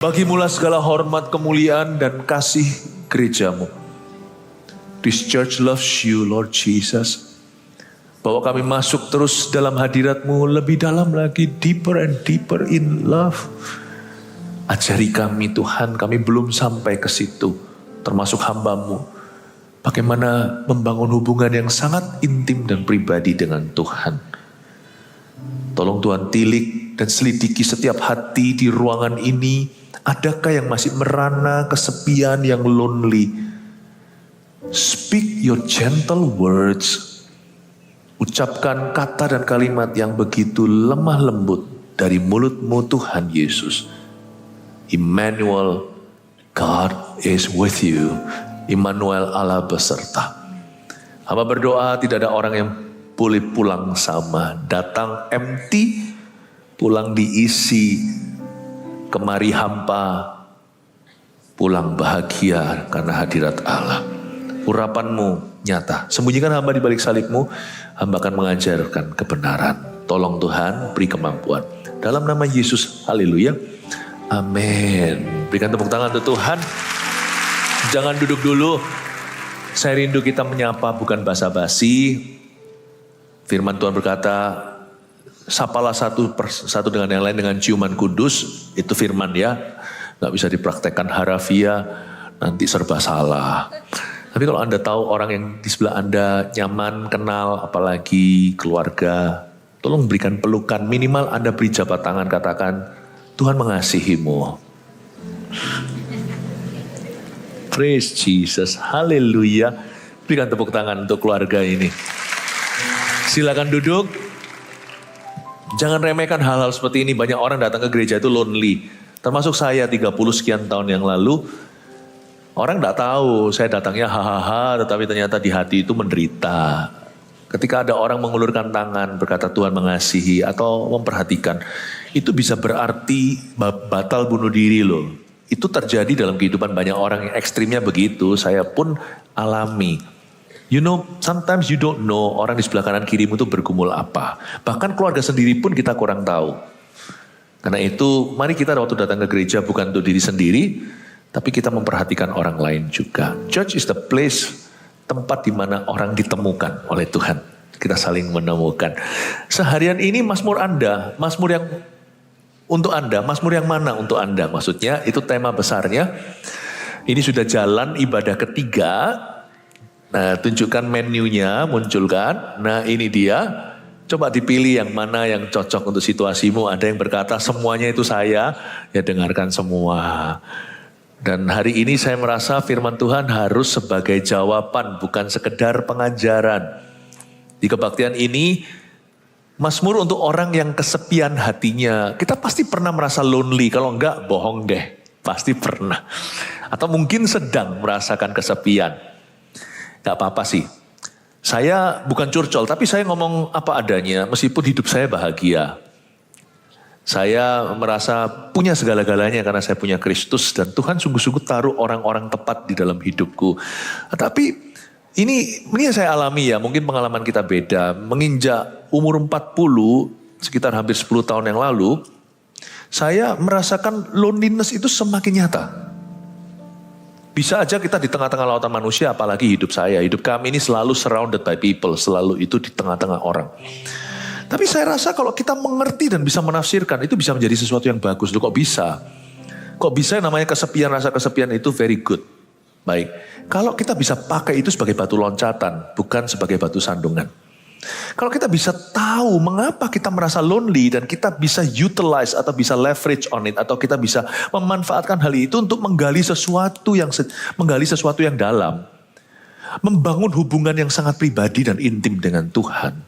Bagimulah segala hormat, kemuliaan, dan kasih gerejamu. This church loves you, Lord Jesus. Bahwa kami masuk terus dalam hadirat-Mu lebih dalam lagi, deeper and deeper in love. Ajari kami Tuhan, kami belum sampai ke situ, termasuk hamba-Mu. Bagaimana membangun hubungan yang sangat intim dan pribadi dengan Tuhan. Tolong Tuhan tilik dan selidiki setiap hati di ruangan ini. Adakah yang masih merana, kesepian, yang lonely? Speak your gentle words. Ucapkan kata dan kalimat yang begitu lemah lembut dari mulut-Mu Tuhan Yesus. Emmanuel, God is with you. Immanuel, Allah beserta. Hamba berdoa tidak ada orang yang boleh pulang sama. Datang empty, pulang diisi. Kemari hampa, pulang bahagia karena hadirat Allah. Urapan-Mu nyata. Sembunyikan hamba di balik salib-Mu, hamba akan mengajarkan kebenaran. Tolong Tuhan, beri kemampuan. Dalam nama Yesus, haleluya. Amin. Berikan tepuk tangan untuk Tuhan. Jangan duduk dulu. Saya rindu kita menyapa bukan basa-basi. Firman Tuhan berkata, sapalah satu dengan yang lain dengan ciuman kudus. Itu firman ya. Gak bisa dipraktekkan harafiah. Nanti serba salah. Tapi kalau Anda tahu orang yang di sebelah Anda nyaman, kenal, apalagi keluarga. Tolong berikan pelukan. Minimal Anda beri jabat tangan, katakan, Tuhan mengasihimu. Praise Jesus. Haleluya. Berikan tepuk tangan untuk keluarga ini. Silakan duduk. Jangan remehkan hal-hal seperti ini. Banyak orang datang ke gereja itu lonely. Termasuk saya 30 sekian tahun yang lalu. Orang tidak tahu saya datangnya hahaha. Tetapi ternyata di hati itu menderita. Ketika ada orang mengulurkan tangan berkata Tuhan mengasihi atau memperhatikan. Itu bisa berarti batal bunuh diri loh. Itu terjadi dalam kehidupan banyak orang yang ekstrimnya begitu. Saya pun alami. You know, sometimes you don't know orang di sebelah kanan kirimu itu bergumul apa. Bahkan keluarga sendiri pun kita kurang tahu. Karena itu, mari kita waktu datang ke gereja bukan untuk diri sendiri, tapi kita memperhatikan orang lain juga. Church is the place, tempat di mana orang ditemukan oleh Tuhan. Kita saling menemukan. Seharian ini mazmur Anda, mazmur yang untuk Anda, mazmur yang mana untuk Anda? Maksudnya itu tema besarnya. Ini sudah jalan ibadah ketiga. Nah, tunjukkan menunya, munculkan. Nah, ini dia. Coba dipilih yang mana yang cocok untuk situasimu. Ada yang berkata semuanya itu saya. Ya dengarkan semua. Dan hari ini saya merasa firman Tuhan harus sebagai jawaban, bukan sekedar pengajaran. Di kebaktian ini, mazmur untuk orang yang kesepian hatinya. Kita pasti pernah merasa lonely. Kalau enggak, bohong deh. Pasti pernah. Atau mungkin sedang merasakan kesepian. Gak apa-apa sih. Saya bukan curcol, tapi saya ngomong apa adanya, meskipun hidup saya bahagia. Saya merasa punya segala-galanya karena saya punya Kristus dan Tuhan sungguh-sungguh taruh orang-orang tepat di dalam hidupku. Tapi ini yang saya alami ya, mungkin pengalaman kita beda. Menginjak umur 40, sekitar hampir 10 tahun yang lalu, saya merasakan loneliness itu semakin nyata. Bisa aja kita di tengah-tengah lautan manusia, apalagi hidup saya. Hidup kami ini selalu surrounded by people, selalu itu di tengah-tengah orang. Tapi saya rasa kalau kita mengerti dan bisa menafsirkan, itu bisa menjadi sesuatu yang bagus. Loh, kok bisa? Kok bisa yang namanya kesepian, rasa kesepian itu very good. Baik, kalau kita bisa pakai itu sebagai batu loncatan, bukan sebagai batu sandungan. Kalau kita bisa tahu mengapa kita merasa lonely dan kita bisa utilize atau bisa leverage on it atau kita bisa memanfaatkan hal itu untuk menggali sesuatu yang dalam, membangun hubungan yang sangat pribadi dan intim dengan Tuhan.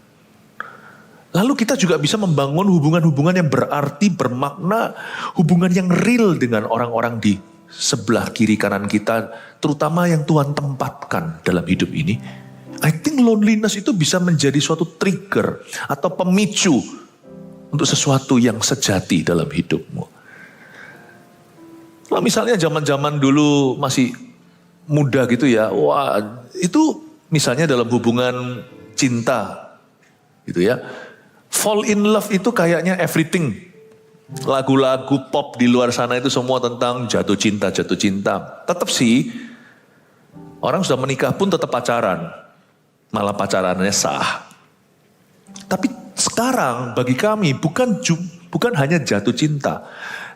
Lalu kita juga bisa membangun hubungan-hubungan yang berarti, bermakna, hubungan yang real dengan orang-orang di sebelah kiri kanan kita, terutama yang Tuhan tempatkan dalam hidup ini. I think loneliness itu bisa menjadi suatu trigger atau pemicu untuk sesuatu yang sejati dalam hidupmu. Kalau misalnya zaman-zaman dulu masih muda gitu ya, wah itu misalnya dalam hubungan cinta gitu ya. Fall in love itu kayaknya everything. lagu-lagu pop di luar sana itu semua tentang jatuh cinta, jatuh cinta. Tetap sih, orang sudah menikah pun tetap pacaran. Malah pacarannya sah. Tapi sekarang bagi kami bukan hanya jatuh cinta.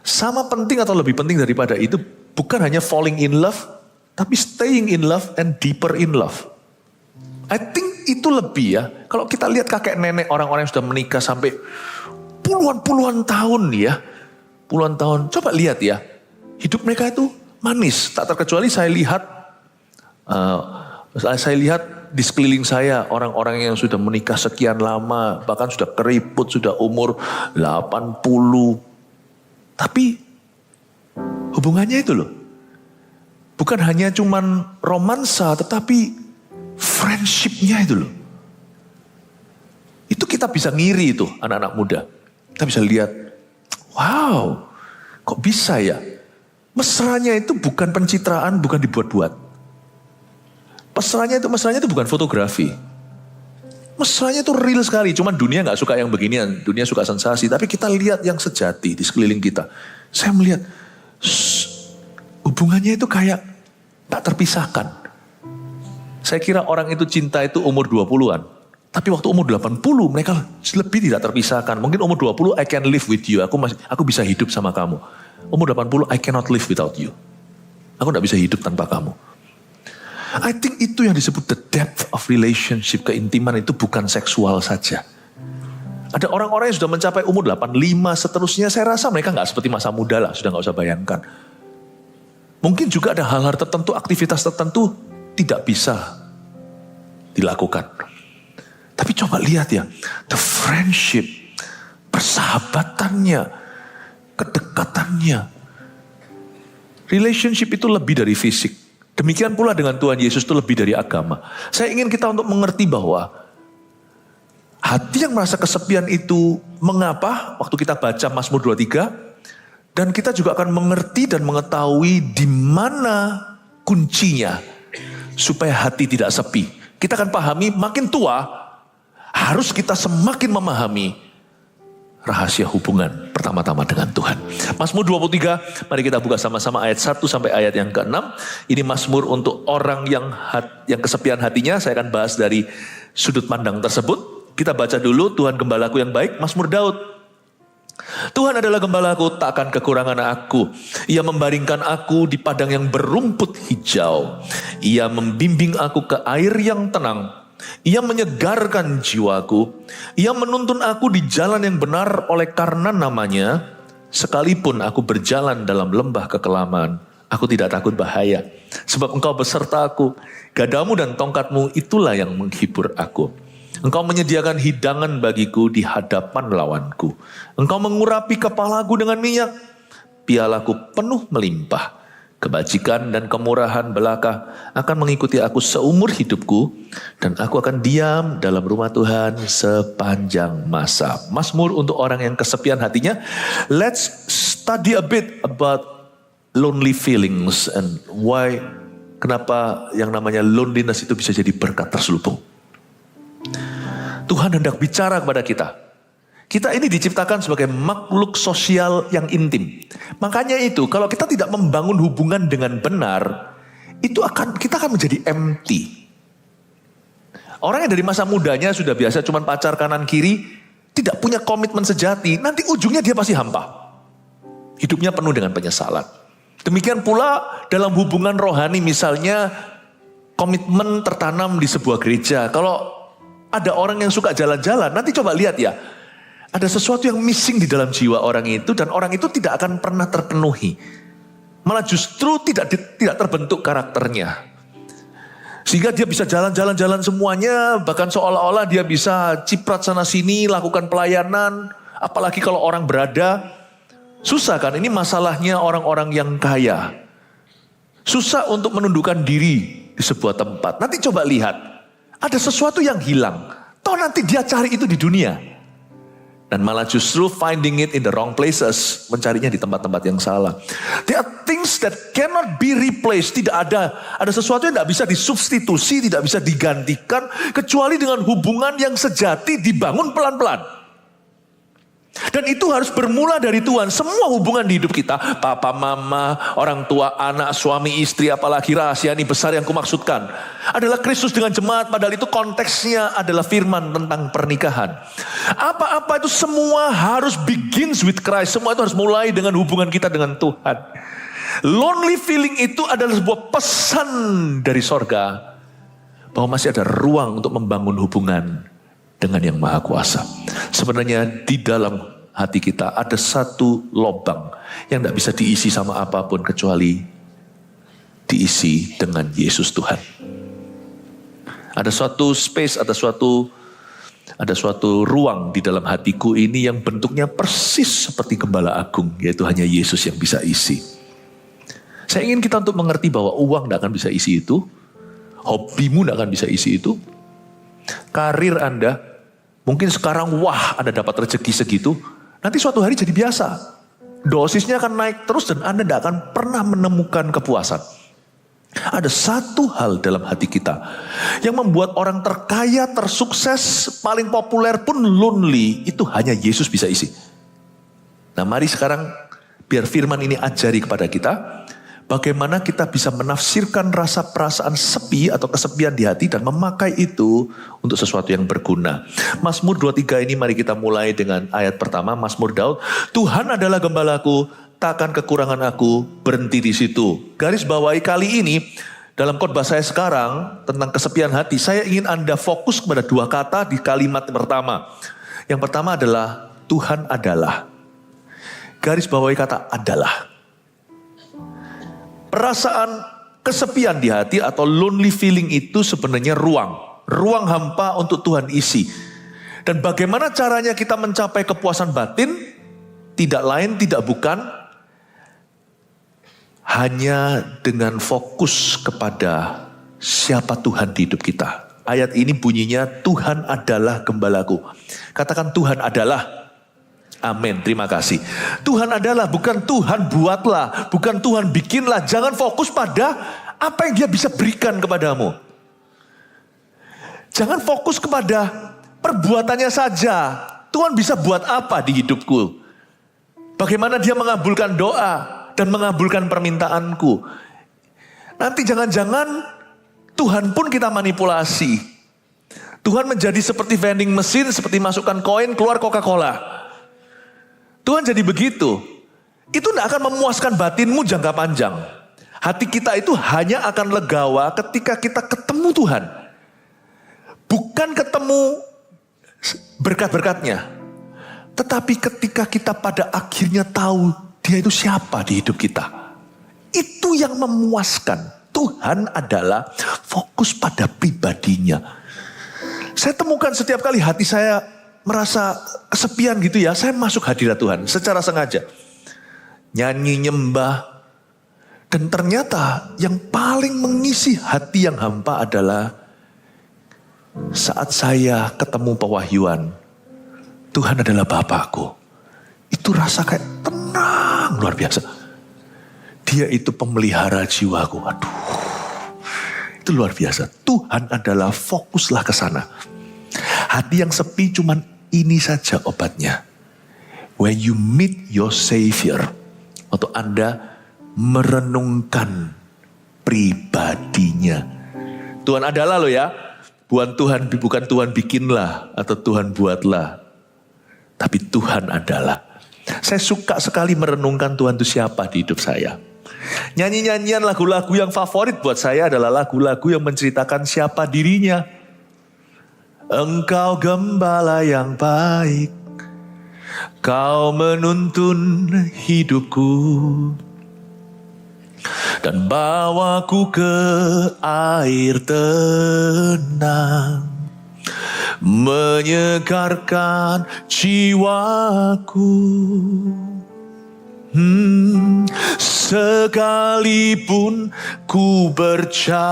Sama penting atau lebih penting daripada itu, bukan hanya falling in love, tapi staying in love and deeper in love. I think itu lebih ya. Kalau kita lihat kakek nenek orang-orang yang sudah menikah sampai puluhan tahun ya. Puluhan tahun. Coba lihat ya. Hidup mereka itu manis. Tak terkecuali saya lihat di sekeliling saya orang-orang yang sudah menikah sekian lama. Bahkan sudah keriput, sudah umur 80. Tapi hubungannya itu loh. Bukan hanya cuman romansa, tetapi friendship-nya itu loh. Itu kita bisa ngiri itu anak-anak muda. Kita bisa lihat, wow, kok bisa ya? Mesranya itu bukan pencitraan, bukan dibuat-buat. Mesranya itu bukan fotografi. Mesranya itu real sekali. Cuman dunia gak suka yang beginian. Dunia suka sensasi. Tapi kita lihat yang sejati di sekeliling kita. Saya melihat hubungannya itu kayak tak terpisahkan. Saya kira orang itu cinta itu umur 20-an. Tapi waktu umur 80 mereka lebih tidak terpisahkan. Mungkin umur 20 I can live with you. Aku bisa hidup sama kamu. Umur 80 I cannot live without you. Aku gak bisa hidup tanpa kamu. I think itu yang disebut the depth of relationship. Keintiman itu bukan seksual saja. Ada orang-orang yang sudah mencapai umur 85 seterusnya. Saya rasa mereka gak seperti masa muda lah. Sudah gak usah bayangkan. Mungkin juga ada hal-hal tertentu, aktivitas tertentu tidak bisa dilakukan. Tapi coba lihat ya, the friendship, persahabatannya, kedekatannya. Relationship itu lebih dari fisik. Demikian pula dengan Tuhan Yesus itu lebih dari agama. Saya ingin kita untuk mengerti bahwa hati yang merasa kesepian itu mengapa waktu kita baca Mazmur 23. Dan kita juga akan mengerti dan mengetahui di mana kuncinya supaya hati tidak sepi. Kita akan pahami makin tua harus kita semakin memahami rahasia hubungan pertama-tama dengan Tuhan. Mazmur 23, mari kita buka sama-sama ayat 1 sampai ayat yang ke-6. Ini Mazmur untuk orang yang kesepian hatinya. Saya akan bahas dari sudut pandang tersebut. Kita baca dulu, Tuhan gembalaku yang baik, Mazmur Daud. Tuhan adalah gembalaku, tak akan kekurangan aku. Ia membaringkan aku di padang yang berumput hijau. Ia membimbing aku ke air yang tenang. Ia menyegarkan jiwaku. Ia menuntun aku di jalan yang benar oleh karena namanya. Sekalipun aku berjalan dalam lembah kekelaman, aku tidak takut bahaya. Sebab engkau beserta aku. Gadamu dan tongkatmu itulah yang menghibur aku. Engkau menyediakan hidangan bagiku di hadapan lawanku. Engkau mengurapi kepalaku dengan minyak. Pialaku penuh melimpah. Kebajikan dan kemurahan belaka akan mengikuti aku seumur hidupku. Dan aku akan diam dalam rumah Tuhan sepanjang masa. Mazmur untuk orang yang kesepian hatinya. Let's study a bit about lonely feelings. And why, kenapa yang namanya loneliness itu bisa jadi berkat terselubung. Tuhan hendak bicara kepada kita. Kita ini diciptakan sebagai makhluk sosial yang intim. Makanya itu, kalau kita tidak membangun hubungan dengan benar, kita akan menjadi empty. Orang yang dari masa mudanya sudah biasa cuman pacar kanan kiri, tidak punya komitmen sejati, nanti ujungnya dia pasti hampa. Hidupnya penuh dengan penyesalan. Demikian pula dalam hubungan rohani misalnya, komitmen tertanam di sebuah gereja. Kalau ada orang yang suka jalan-jalan, nanti coba lihat ya. Ada sesuatu yang missing di dalam jiwa orang itu dan orang itu tidak akan pernah terpenuhi. Malah justru tidak terbentuk karakternya. Sehingga dia bisa jalan-jalan semuanya, bahkan seolah-olah dia bisa ciprat sana sini, lakukan pelayanan. Apalagi kalau orang berada, susah kan, ini masalahnya orang-orang yang kaya. Susah untuk menundukkan diri di sebuah tempat. Nanti coba lihat. Ada sesuatu yang hilang. Toh nanti dia cari itu di dunia. Dan malah justru finding it in the wrong places. Mencarinya di tempat-tempat yang salah. There are things that cannot be replaced. Tidak ada sesuatu yang tidak bisa disubstitusi, tidak bisa digantikan. Kecuali dengan hubungan yang sejati dibangun pelan-pelan. Dan itu harus bermula dari Tuhan. Semua hubungan di hidup kita, papa, mama, orang tua, anak, suami, istri, apalagi rahasia ini besar yang kumaksudkan, adalah Kristus dengan jemaat, padahal itu konteksnya adalah firman tentang pernikahan. Apa-apa itu semua harus begins with Christ. Semua itu harus mulai dengan hubungan kita dengan Tuhan. Lonely feeling itu adalah sebuah pesan dari sorga, bahwa masih ada ruang untuk membangun hubungan dengan yang Maha Kuasa. Sebenarnya di dalam hati kita ada satu lubang yang tidak bisa diisi sama apapun kecuali diisi dengan Yesus Tuhan. Ada suatu space, ada suatu ruang di dalam hatiku ini yang bentuknya persis seperti Gembala Agung, yaitu hanya Yesus yang bisa isi. Saya ingin kita untuk mengerti bahwa uang tidak akan bisa isi itu, hobimu tidak akan bisa isi itu, karir Anda, mungkin sekarang wah Anda dapat rezeki segitu, nanti suatu hari jadi biasa. Dosisnya akan naik terus dan Anda tidak akan pernah menemukan kepuasan. Ada satu hal dalam hati kita yang membuat orang terkaya, tersukses, paling populer pun lonely, itu hanya Yesus bisa isi. Nah mari sekarang biar firman ini ajari kepada kita, bagaimana kita bisa menafsirkan rasa perasaan sepi atau kesepian di hati dan memakai itu untuk sesuatu yang berguna. Mazmur 23 ini mari kita mulai dengan ayat pertama. Mazmur Daud, Tuhan adalah gembalaku, takkan kekurangan aku berhenti di situ. Garis bawahi kali ini dalam khotbah saya sekarang tentang kesepian hati, saya ingin Anda fokus kepada dua kata di kalimat pertama. Yang pertama adalah Tuhan adalah. Garis bawahi kata adalah. Perasaan kesepian di hati atau lonely feeling itu sebenarnya ruang hampa untuk Tuhan isi. Dan bagaimana caranya kita mencapai kepuasan batin? Tidak lain, tidak bukan, hanya dengan fokus kepada siapa Tuhan di hidup kita. Ayat ini bunyinya, Tuhan adalah gembalaku. Katakan Tuhan adalah. Amin, terima kasih. Tuhan adalah, bukan Tuhan buatlah, bukan Tuhan bikinlah. Jangan fokus pada apa yang dia bisa berikan kepadamu. Jangan fokus kepada perbuatannya saja. Tuhan bisa buat apa di hidupku? Bagaimana dia mengabulkan doa dan mengabulkan permintaanku? Nanti jangan-jangan Tuhan pun kita manipulasi. Tuhan menjadi seperti vending mesin, seperti masukkan koin, keluar Coca-Cola. Tuhan jadi begitu. Itu tidak akan memuaskan batinmu jangka panjang. Hati kita itu hanya akan legawa ketika kita ketemu Tuhan. Bukan ketemu berkat-berkatnya. Tetapi ketika kita pada akhirnya tahu dia itu siapa di hidup kita. Itu yang memuaskan. Tuhan adalah fokus pada pribadinya. Saya temukan setiap kali hati saya merasa kesepian gitu ya, saya masuk hadirat Tuhan secara sengaja. Nyanyi, nyembah. Dan ternyata yang paling mengisi hati yang hampa adalah saat saya ketemu pewahyuan, Tuhan adalah Bapakku. Itu rasa kayak tenang luar biasa. Dia itu pemelihara jiwaku. Aduh, itu luar biasa. Tuhan adalah, fokuslah ke sana. Hati yang sepi cuman ini saja obatnya. When you meet your Savior, atau Anda merenungkan pribadinya. Tuhan adalah loh ya. Bukan Tuhan bikinlah atau Tuhan buatlah. Tapi Tuhan adalah. Saya suka sekali merenungkan Tuhan itu siapa di hidup saya. Nyanyi-nyanyian lagu-lagu yang favorit buat saya adalah lagu-lagu yang menceritakan siapa dirinya. Engkau gembala yang baik, kau menuntun hidupku, dan bawaku ke air tenang, menyegarkan jiwaku. Sekalipun ku berjalan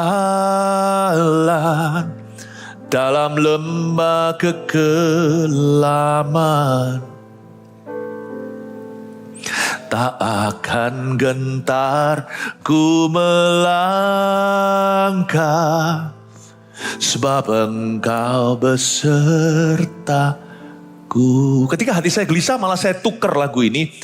dalam lembah kekelaman, tak akan gentar ku melangkah, sebab Engkau besertaku. Ku. Ketika hati saya gelisah malah saya tuker lagu ini.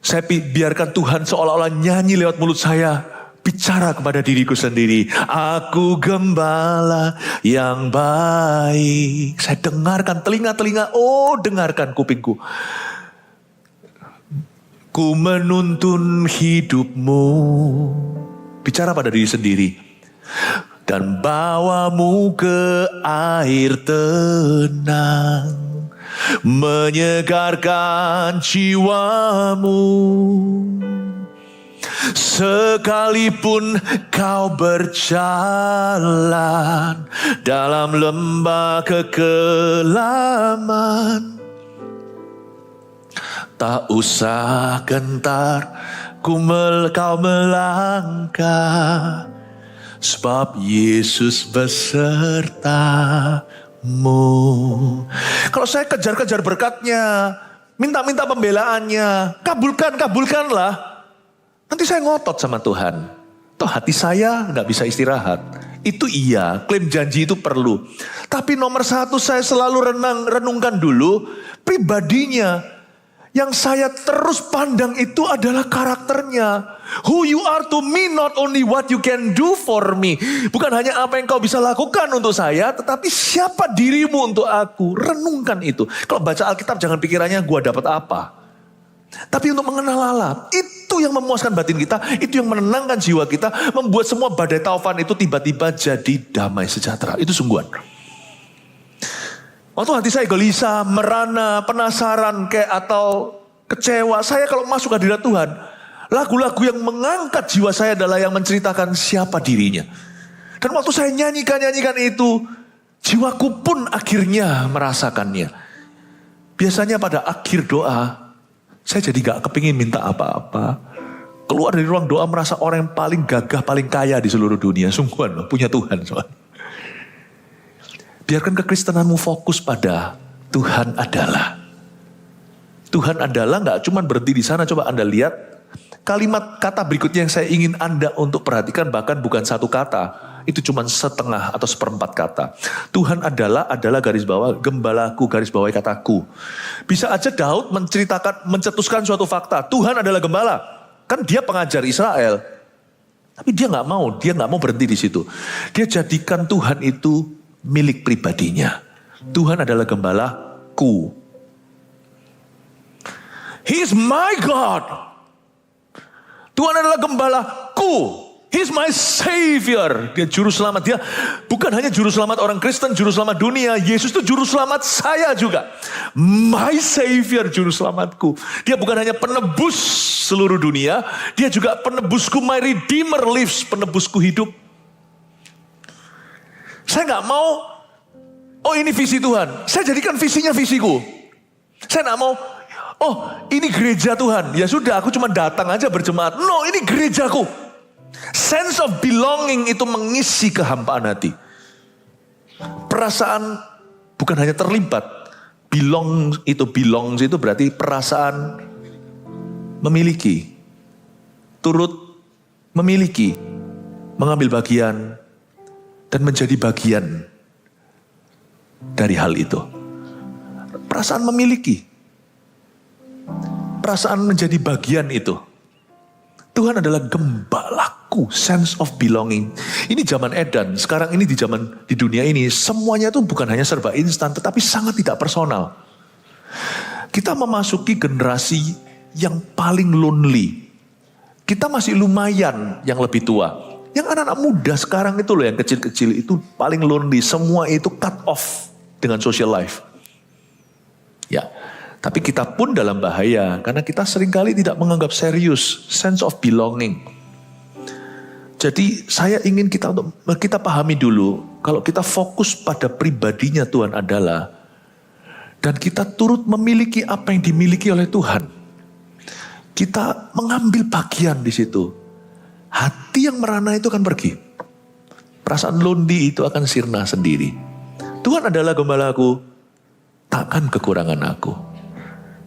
Saya biarkan Tuhan seolah-olah nyanyi lewat mulut saya. Bicara kepada diriku sendiri. Aku gembala yang baik. Saya dengarkan telinga-telinga. Oh, dengarkan kupingku. Ku menuntun hidupmu. Bicara pada diri sendiri. Dan bawamu ke air tenang, menyegarkan jiwamu. Sekalipun kau berjalan dalam lembah kekelaman, tak usah gentar kau melangkah, sebab Yesus besertamu. Kalau saya kejar-kejar berkatnya, minta-minta pembelaannya, kabulkanlah. Nanti saya ngotot sama Tuhan. Toh hati saya gak bisa istirahat. Itu iya, klaim janji itu perlu. Tapi nomor satu saya selalu renungkan dulu pribadinya. Yang saya terus pandang itu adalah karakternya. Who you are to me, not only what you can do for me. Bukan hanya apa yang kau bisa lakukan untuk saya, tetapi siapa dirimu untuk aku. Renungkan itu. Kalau baca Alkitab jangan pikirannya gua dapat apa. Tapi untuk mengenal Allah, itu yang memuaskan batin kita, itu yang menenangkan jiwa kita, membuat semua badai taufan itu tiba-tiba jadi damai sejahtera. Itu sungguhan. Waktu hati saya gelisah, merana, penasaran atau kecewa, saya kalau masuk hadirat Tuhan, lagu-lagu yang mengangkat jiwa saya adalah yang menceritakan siapa dirinya. Dan waktu saya nyanyikan itu, jiwaku pun akhirnya merasakannya. Biasanya pada akhir doa, saya jadi gak kepingin minta apa-apa. Keluar dari ruang doa merasa orang yang paling gagah, paling kaya di seluruh dunia. Sungguhan loh, punya Tuhan soalnya. Biarkan kekristenanmu fokus pada Tuhan adalah. Tuhan adalah gak cuma berhenti di sana. Coba Anda lihat kalimat kata berikutnya yang saya ingin Anda untuk perhatikan. Bahkan bukan satu kata. Itu cuma setengah atau seperempat kata. Tuhan adalah garis bawah, gembalaku garis bawahi kataku. Bisa aja Daud mencetuskan suatu fakta. Tuhan adalah gembala. Kan dia pengajar Israel. Tapi dia gak mau berhenti di situ. Dia jadikan Tuhan itu milik pribadinya. Tuhan adalah gembalaku. He is my God. Tuhan adalah gembalaku. He is my Savior. Dia juru selamat. Dia bukan hanya juru selamat orang Kristen, juru selamat dunia. Yesus itu juru selamat saya juga. My Savior, juru selamatku. Dia bukan hanya penebus seluruh dunia. Dia juga penebusku, my Redeemer lives. Penebusku hidup. Saya gak mau, oh ini visi Tuhan. Saya jadikan visinya visiku. Saya gak mau, oh ini gereja Tuhan. Ya sudah, aku cuma datang aja berjemaat. No, ini gerejaku. Sense of belonging itu mengisi kehampaan hati. Perasaan bukan hanya terlibat. Belongs itu berarti perasaan memiliki. Turut memiliki. Mengambil bagian. Dan menjadi bagian dari hal itu. Perasaan memiliki. Perasaan menjadi bagian itu. Tuhan adalah gembalaku, sense of belonging. Ini zaman edan, sekarang ini di dunia ini, semuanya itu bukan hanya serba instan, tetapi sangat tidak personal. Kita memasuki generasi yang paling lonely. Kita masih lumayan yang lebih tua. Yang anak-anak muda sekarang itu loh, yang kecil-kecil itu paling lonely. Semua itu cut off dengan social life. Ya, tapi kita pun dalam bahaya. Karena kita seringkali tidak menganggap serius sense of belonging. Jadi saya ingin kita pahami dulu. Kalau kita fokus pada pribadinya Tuhan adalah. Dan kita turut memiliki apa yang dimiliki oleh Tuhan. Kita mengambil bagian di situ. Hati yang merana itu akan pergi. Perasaan lonely itu akan sirna sendiri. Tuhan adalah gembalaku, takkan kekurangan aku.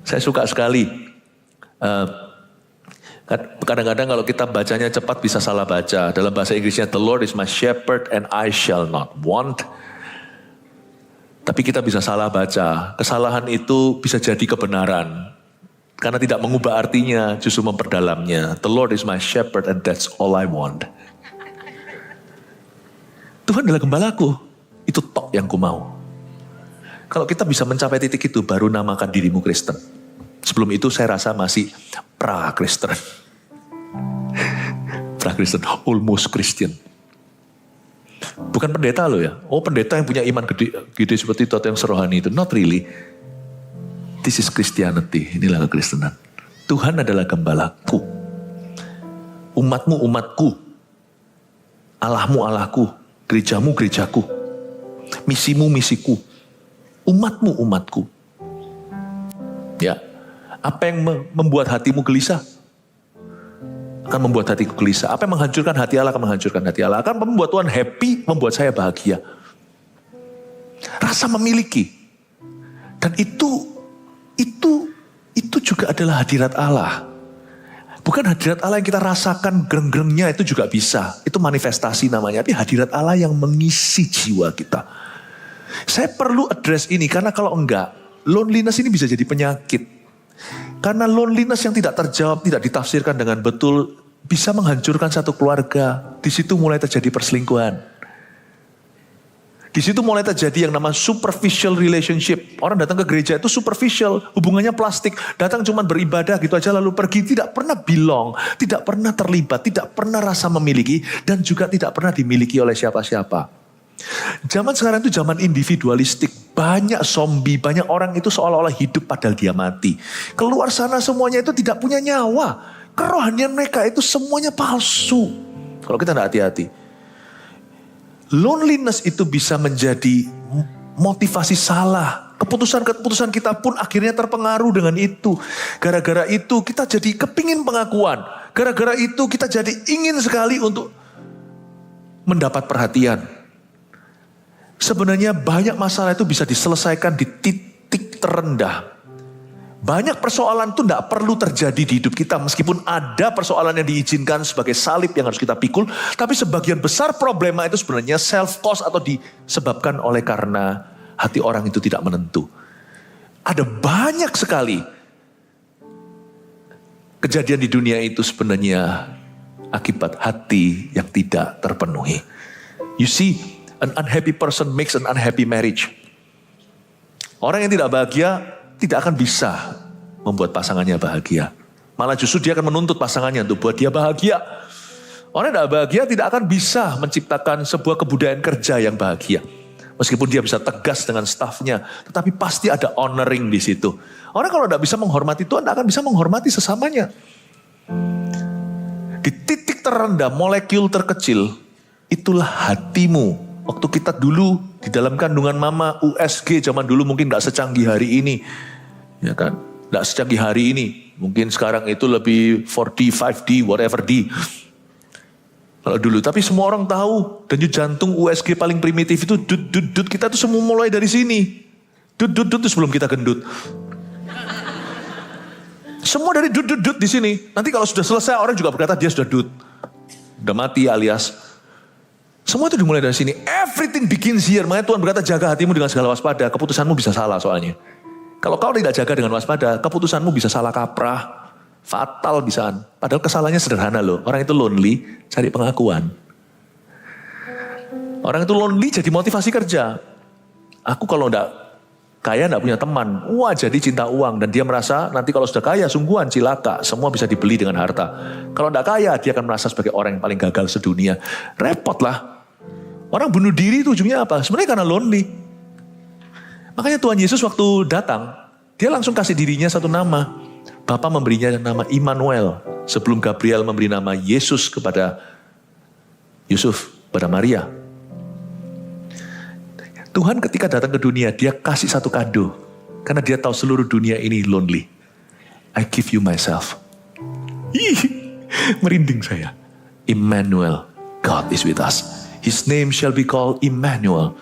Saya suka sekali. Kadang-kadang kalau kita bacanya cepat bisa salah baca. Dalam bahasa Inggrisnya, the Lord is my shepherd and I shall not want. Tapi kita bisa salah baca. Kesalahan itu bisa jadi kebenaran. Karena tidak mengubah artinya, justru memperdalamnya. The Lord is my shepherd and that's all I want. Tuhan adalah gembalaku. Itu tok yang ku mau. Kalau kita bisa mencapai titik itu, baru namakan dirimu Kristen. Sebelum itu saya rasa masih pra-Kristen. Pra-Kristen, almost Christian. Bukan pendeta loh ya. Oh pendeta yang punya iman gede seperti itu atau yang serohani itu. Not really. This is Christianity. Inilah kekristenan. Tuhan adalah gembalaku. Umatmu umatku. Allahmu Allahku. Gerejamu gerejaku. Misimu misiku. Umatmu umatku. Ya. Apa yang membuat hatimu gelisah? Akan membuat hatiku gelisah. Apa yang menghancurkan hati Allah akan menghancurkan hati Allah. Akan membuat Tuhan happy, membuat saya bahagia. Rasa memiliki. Dan itu juga adalah hadirat Allah. Bukan hadirat Allah yang kita rasakan gereng-gerengnya itu juga bisa. Itu manifestasi namanya. Tapi hadirat Allah yang mengisi jiwa kita. Saya perlu address ini karena kalau enggak, loneliness ini bisa jadi penyakit. Karena loneliness yang tidak terjawab, tidak ditafsirkan dengan betul, bisa menghancurkan satu keluarga. Di situ mulai terjadi perselingkuhan. Di situ mulai terjadi yang namanya superficial relationship. Orang datang ke gereja itu superficial, hubungannya plastik. Datang cuma beribadah gitu aja lalu pergi. Tidak pernah belong, tidak pernah terlibat, tidak pernah rasa memiliki. Dan juga tidak pernah dimiliki oleh siapa-siapa. Zaman sekarang itu zaman individualistik. Banyak zombie, banyak orang itu seolah-olah hidup padahal dia mati. Keluar sana semuanya itu tidak punya nyawa. Kerohanian mereka itu semuanya palsu. Kalau kita tidak hati-hati. Loneliness itu bisa menjadi motivasi salah. Keputusan-keputusan kita pun akhirnya terpengaruh dengan itu. Gara-gara itu kita jadi kepingin pengakuan. Gara-gara itu kita jadi ingin sekali untuk mendapat perhatian. Sebenarnya banyak masalah itu bisa diselesaikan di titik terendah. Banyak persoalan itu tidak perlu terjadi di hidup kita. Meskipun ada persoalan yang diizinkan sebagai salib yang harus kita pikul. Tapi sebagian besar problema itu sebenarnya self-cause atau disebabkan oleh karena hati orang itu tidak menentu. Ada banyak sekali kejadian di dunia itu sebenarnya akibat hati yang tidak terpenuhi. You see, an unhappy person makes an unhappy marriage. Orang yang tidak bahagia tidak akan bisa membuat pasangannya bahagia. Malah justru dia akan menuntut pasangannya untuk buat dia bahagia. Orang yang tidak bahagia tidak akan bisa menciptakan sebuah kebudayaan kerja yang bahagia. Meskipun dia bisa tegas dengan stafnya, tetapi pasti ada honoring di situ. Orang kalau tidak bisa menghormati Tuhan, tidak akan bisa menghormati sesamanya. Di titik terendah, molekul terkecil, itulah hatimu. Waktu kita dulu di dalam kandungan mama, USG zaman dulu mungkin gak secanggih hari ini. Ya kan? Gak secanggih hari ini. Mungkin sekarang itu lebih 4D, 5D, whatever D. Kalau dulu. Tapi semua orang tahu. Denyut jantung USG paling primitif itu dut. Kita tuh semua mulai dari sini. Dut itu sebelum kita gendut. Semua dari dut di sini. Nanti kalau sudah selesai orang juga berkata dia sudah dut. Udah mati alias. Semua itu dimulai dari sini. Everything begins here. Makanya Tuhan berkata jaga hatimu dengan segala waspada. Keputusanmu bisa salah soalnya. Kalau kau tidak jaga dengan waspada, keputusanmu bisa salah kaprah. Fatal bisaan. Padahal kesalahannya sederhana loh. Orang itu lonely, cari pengakuan. Orang itu lonely jadi motivasi kerja. Aku kalau tidak kaya tidak punya teman. Wah jadi cinta uang. Dan dia merasa nanti kalau sudah kaya sungguhan cilaka. Semua bisa dibeli dengan harta. Kalau tidak kaya dia akan merasa sebagai orang yang paling gagal sedunia. Repot lah. Orang bunuh diri itu ujungnya apa? Sebenarnya karena lonely. Makanya Tuhan Yesus waktu datang, dia langsung kasih dirinya satu nama. Bapa memberinya nama Immanuel. Sebelum Gabriel memberi nama Yesus kepada Yusuf, pada Maria. Tuhan ketika datang ke dunia, dia kasih satu kado. Karena dia tahu seluruh dunia ini lonely. I give you myself. Merinding saya. Immanuel, God is with us. His name shall be called Immanuel.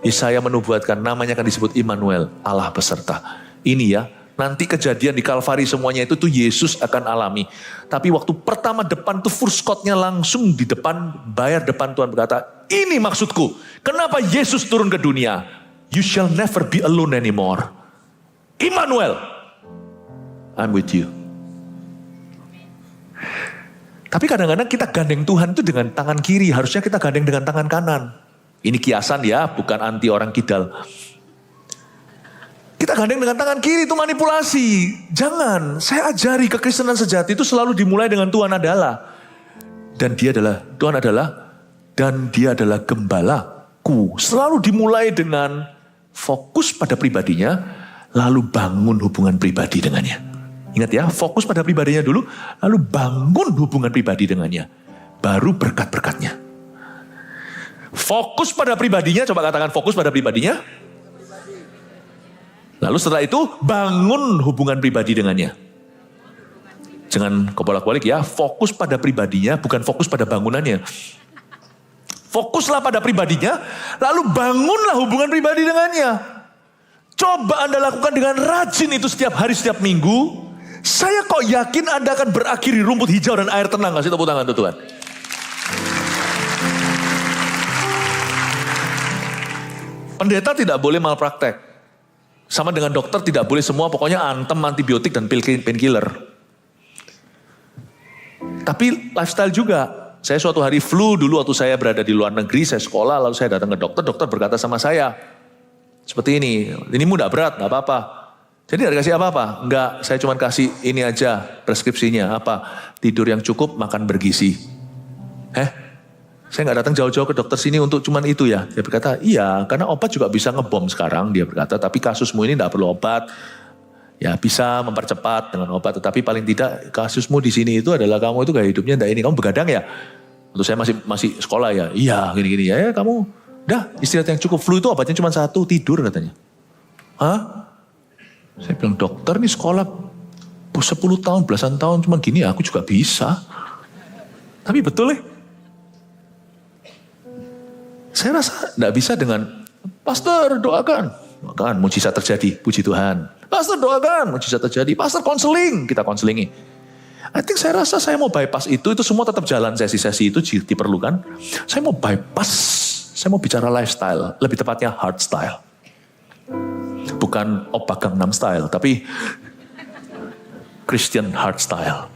Yesaya menubuatkan namanya akan disebut Immanuel, Allah beserta. Ini ya, nanti kejadian di Kalvari semuanya itu tuh Yesus akan alami. Tapi waktu pertama depan tuh first court-nya langsung di depan, bayar depan Tuhan berkata, ini maksudku. Kenapa Yesus turun ke dunia? You shall never be alone anymore. Immanuel, I'm with you. Tapi kadang-kadang kita gandeng Tuhan itu dengan tangan kiri, harusnya kita gandeng dengan tangan kanan. Ini kiasan ya, bukan anti orang kidal. Kita gandeng dengan tangan kiri itu manipulasi. Jangan, saya ajari kekristenan sejati itu selalu dimulai dengan Tuhan adalah. Dan dia adalah, Tuhan adalah, dan dia adalah gembalaku. Selalu dimulai dengan fokus pada pribadinya, lalu bangun hubungan pribadi dengannya. Ingat ya, fokus pada pribadinya dulu, lalu bangun hubungan pribadi dengannya. Baru berkat-berkatnya. Fokus pada pribadinya, coba katakan fokus pada pribadinya. Lalu setelah itu, bangun hubungan pribadi dengannya. Jangan kebolak-balik ya, fokus pada pribadinya, bukan fokus pada bangunannya. Fokuslah pada pribadinya, lalu bangunlah hubungan pribadi dengannya. Coba Anda lakukan dengan rajin itu setiap hari, setiap minggu. Saya kok yakin Anda akan berakhir di rumput hijau dan air tenang. Kasih tepuk tangan tuh Tuhan. Pendeta tidak boleh malpraktek. Sama dengan dokter tidak boleh semua, pokoknya antem, antibiotik, dan painkiller. Tapi lifestyle juga. Saya suatu hari flu dulu waktu saya berada di luar negeri, saya sekolah, lalu saya datang ke dokter, dokter berkata sama saya, seperti ini mudah berat, gak apa-apa. Jadi tidak dikasih apa-apa? Enggak, saya cuma kasih ini aja preskripsinya. Apa? Tidur yang cukup, makan bergizi. Saya nggak datang jauh-jauh ke dokter sini untuk cuman itu ya. Dia berkata, iya karena obat juga bisa ngebom sekarang. Dia berkata, tapi kasusmu ini nggak perlu obat. Ya bisa mempercepat dengan obat. Tetapi paling tidak kasusmu di sini itu adalah kamu itu gaya hidupnya enggak ini. Kamu begadang ya? Waktu saya masih sekolah ya. Iya gini-gini ya. Kamu dah istirahat yang cukup. Flu itu obatnya cuma satu, tidur katanya. Hah? Saya bilang dokter nih sekolah 10 tahun, belasan tahun cuma gini aku juga bisa. Tapi betul saya rasa tidak bisa dengan pastor doakan. Doakan mujizat terjadi, puji Tuhan. Pastor doakan mujizat terjadi. Pastor konseling, kita konselingi. I think saya rasa saya mau bypass itu semua tetap jalan sesi-sesi itu diperlukan. Saya mau bypass, saya mau bicara lifestyle, lebih tepatnya heart style. Bukan Oppa Gangnam Style, tapi Christian heart style.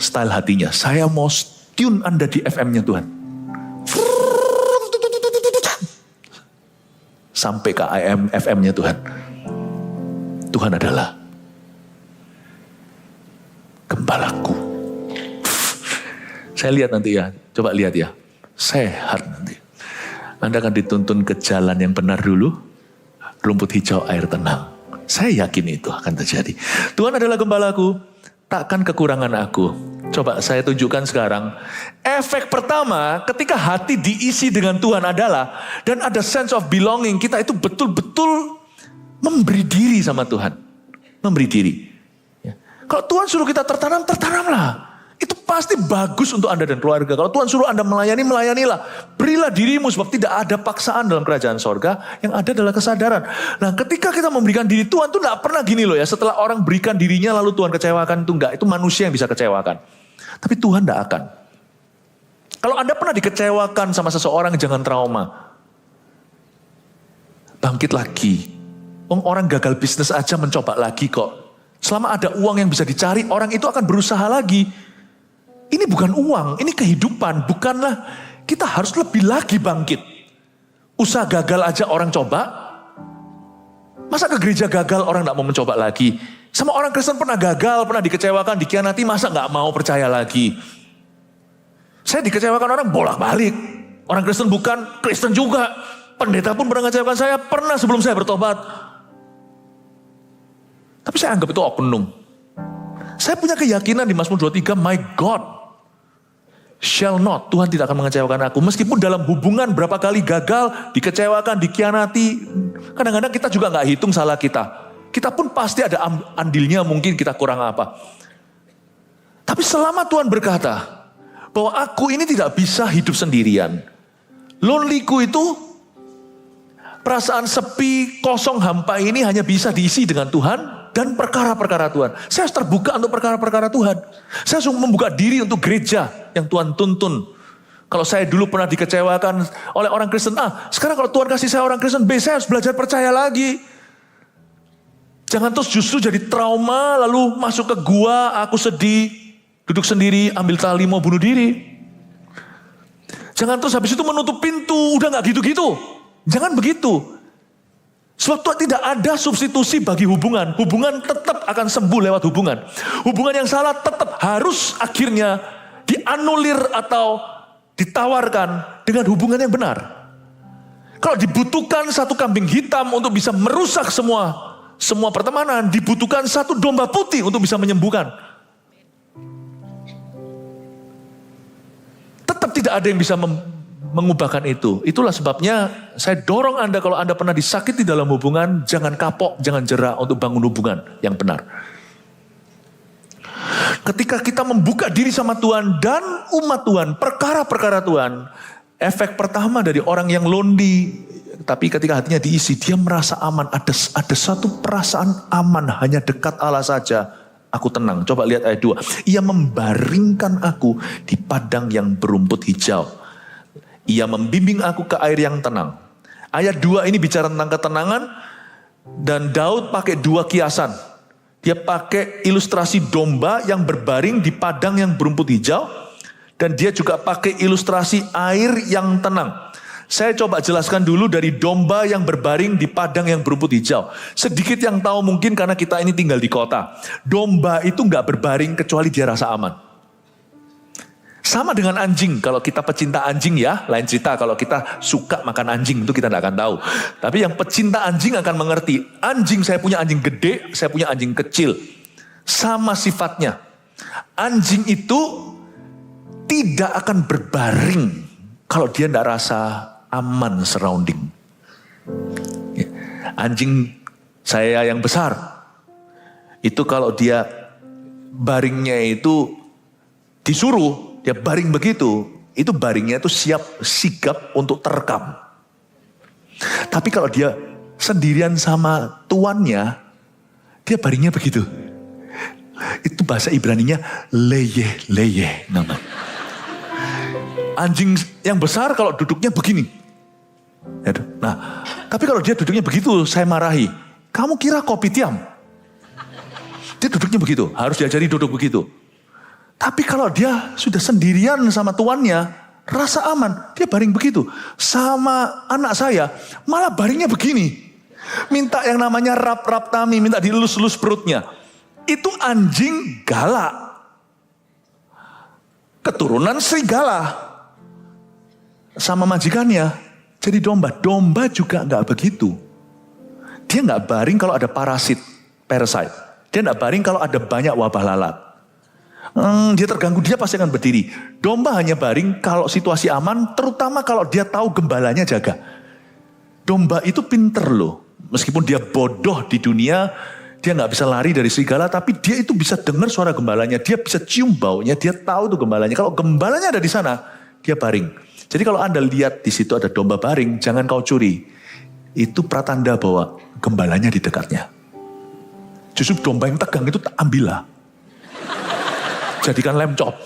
Style hatinya. Saya mau tune Anda di FM-nya Tuhan. Sampai ke AM, FM-nya Tuhan. Tuhan adalah gembalaku. Saya lihat nanti ya, coba lihat ya. Sehat nanti. Anda akan dituntun ke jalan yang benar dulu. Rumput hijau, air tenang. Saya yakin itu akan terjadi. Tuhan adalah gembalaku, takkan kekurangan aku. Coba saya tunjukkan sekarang. Efek pertama ketika hati diisi dengan Tuhan adalah, dan ada sense of belonging, kita itu betul-betul memberi diri sama Tuhan. Memberi diri. Ya. Kalau Tuhan suruh kita tertanam, tertanamlah. Itu pasti bagus untuk Anda dan keluarga. Kalau Tuhan suruh Anda melayani, melayanilah. Berilah dirimu sebab tidak ada paksaan dalam kerajaan sorga. Yang ada adalah kesadaran. Nah ketika kita memberikan diri, Tuhan tuh gak pernah gini loh ya. Setelah orang berikan dirinya lalu Tuhan kecewakan, itu enggak. Itu manusia yang bisa kecewakan. Tapi Tuhan gak akan. Kalau Anda pernah dikecewakan sama seseorang, jangan trauma. Bangkit lagi. Orang gagal bisnis aja mencoba lagi kok. Selama ada uang yang bisa dicari, orang itu akan berusaha lagi. Ini bukan uang, ini kehidupan. Bukanlah kita harus lebih lagi bangkit. Usaha gagal aja orang coba. Masa ke gereja gagal orang gak mau mencoba lagi? Sama orang Kristen pernah gagal, pernah dikecewakan, dikhianati, masa gak mau percaya lagi? Saya dikecewakan orang bolak-balik. Orang Kristen bukan, Kristen juga. Pendeta pun pernah mengecewakan saya, pernah sebelum saya bertobat. Tapi saya anggap itu oknum. Saya punya keyakinan di Mazmur 23, my God shall not, Tuhan tidak akan mengecewakan aku. Meskipun dalam hubungan berapa kali gagal, dikecewakan, dikhianati. Kadang-kadang kita juga gak hitung salah kita. Kita pun pasti ada andilnya, mungkin kita kurang apa. Tapi selama Tuhan berkata, bahwa aku ini tidak bisa hidup sendirian. Lonelyku itu, perasaan sepi, kosong, hampa ini hanya bisa diisi dengan Tuhan. Dan perkara-perkara Tuhan. Saya harus terbuka untuk perkara-perkara Tuhan. Saya harus membuka diri untuk gereja yang Tuhan tuntun. Kalau saya dulu pernah dikecewakan oleh orang Kristen A, sekarang kalau Tuhan kasih saya orang Kristen B, saya harus belajar percaya lagi. Jangan terus justru jadi trauma, lalu masuk ke gua, aku sedih, duduk sendiri, ambil tali mau bunuh diri. Jangan terus habis itu menutup pintu, udah gak gitu-gitu. Jangan begitu. Sebab tidak ada substitusi bagi hubungan. Hubungan tetap akan sembuh lewat hubungan. Hubungan yang salah tetap harus akhirnya dianulir atau ditawarkan dengan hubungan yang benar. Kalau dibutuhkan satu kambing hitam untuk bisa merusak semua pertemanan, dibutuhkan satu domba putih untuk bisa menyembuhkan. Tetap tidak ada yang bisa mengubahkan itu. Itulah sebabnya saya dorong Anda, kalau Anda pernah disakiti dalam hubungan, jangan kapok, jangan jerah untuk bangun hubungan yang benar. Ketika kita membuka diri sama Tuhan dan umat Tuhan, perkara-perkara Tuhan, efek pertama dari orang yang lonely, tapi ketika hatinya diisi, dia merasa aman. Ada satu perasaan aman, hanya dekat Allah saja, aku tenang. Coba lihat ayat 2. Ia membaringkan aku di padang yang berumput hijau. Ia membimbing aku ke air yang tenang. Ayat 2 ini bicara tentang ketenangan. Dan Daud pakai 2 kiasan. Dia pakai ilustrasi domba yang berbaring di padang yang berumput hijau. Dan dia juga pakai ilustrasi air yang tenang. Saya coba jelaskan dulu dari domba yang berbaring di padang yang berumput hijau. Sedikit yang tahu mungkin karena kita ini tinggal di kota. Domba itu gak berbaring kecuali dia rasa aman. Sama dengan anjing, kalau kita pecinta anjing ya, lain cerita. Kalau kita suka makan anjing itu kita tidak akan tahu. Tapi yang pecinta anjing akan mengerti. Anjing, saya punya anjing gede, saya punya anjing kecil. Sama sifatnya. Anjing itu tidak akan berbaring kalau dia tidak rasa aman surrounding. Anjing saya yang besar, itu kalau dia baringnya itu disuruh, dia baring begitu, itu baringnya itu siap sigap untuk terekam. Tapi kalau dia sendirian sama tuannya, dia baringnya begitu. Itu bahasa Ibraninya leyeh namanya. Anjing yang besar kalau duduknya begini. Nah, tapi kalau dia duduknya begitu, saya marahi. Kamu kira kopitiam? Dia duduknya begitu, harus diajari duduk begitu. Tapi kalau dia sudah sendirian sama tuannya, rasa aman, dia baring begitu. Sama anak saya, malah baringnya begini. Minta yang namanya rap-rap tummy, minta dilus-lus perutnya. Itu anjing galak. Keturunan serigala. Sama majikannya, jadi domba. Domba juga gak begitu. Dia gak baring kalau ada parasite. Dia gak baring kalau ada banyak wabah lalat. Dia terganggu, dia pasti akan berdiri. Domba hanya baring kalau situasi aman, terutama kalau dia tahu gembalanya jaga. Domba itu pinter loh. Meskipun dia bodoh di dunia, dia gak bisa lari dari serigala, tapi dia itu bisa dengar suara gembalanya. Dia bisa cium baunya, dia tahu tuh gembalanya. Kalau gembalanya ada di sana, dia baring. Jadi kalau Anda lihat di situ ada domba baring, jangan kau curi. Itu pratanda bahwa gembalanya di dekatnya. Justru domba yang tegang itu ambillah. Jadikan lem chop.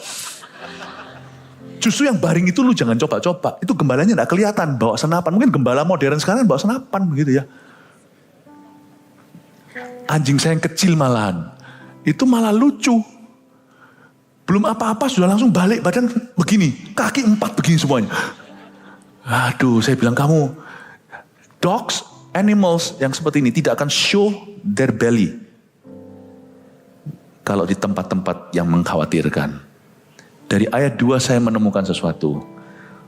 Justru yang baring itu lu jangan coba-coba. Itu gembalanya gak kelihatan bawa senapan. Mungkin gembala modern sekarang bawa senapan begitu ya. Anjing saya yang kecil malahan. Itu malah lucu. Belum apa-apa sudah langsung balik badan begini. Kaki 4 begini semuanya. Aduh, saya bilang kamu. Dogs, animals yang seperti ini tidak akan show their belly. Kalau di tempat-tempat yang mengkhawatirkan. Dari ayat 2 saya menemukan sesuatu.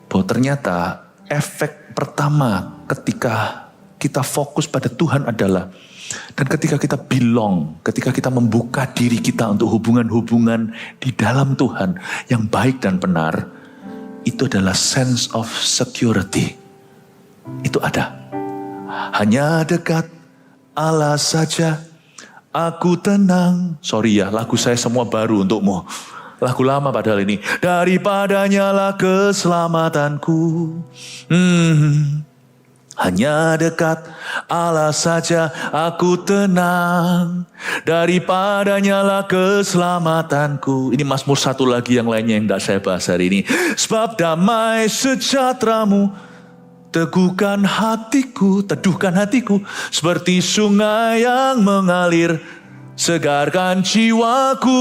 Bahwa ternyata efek pertama ketika kita fokus pada Tuhan adalah. Dan ketika kita belong, ketika kita membuka diri kita untuk hubungan-hubungan di dalam Tuhan yang baik dan benar, itu adalah sense of security. Itu ada. Hanya dekat Allah saja, aku tenang. Sorry ya, lagu saya semua baru untukmu. Lagu lama padahal ini. Daripadanya lah keselamatanku. Hanya dekat Allah saja aku tenang. Daripadanya lah keselamatanku. Ini Mazmur satu lagi yang lainnya yang tidak saya bahas hari ini. Sebab damai sejahteramu teguhkan hatiku, teduhkan hatiku. Seperti sungai yang mengalir, segarkan jiwaku.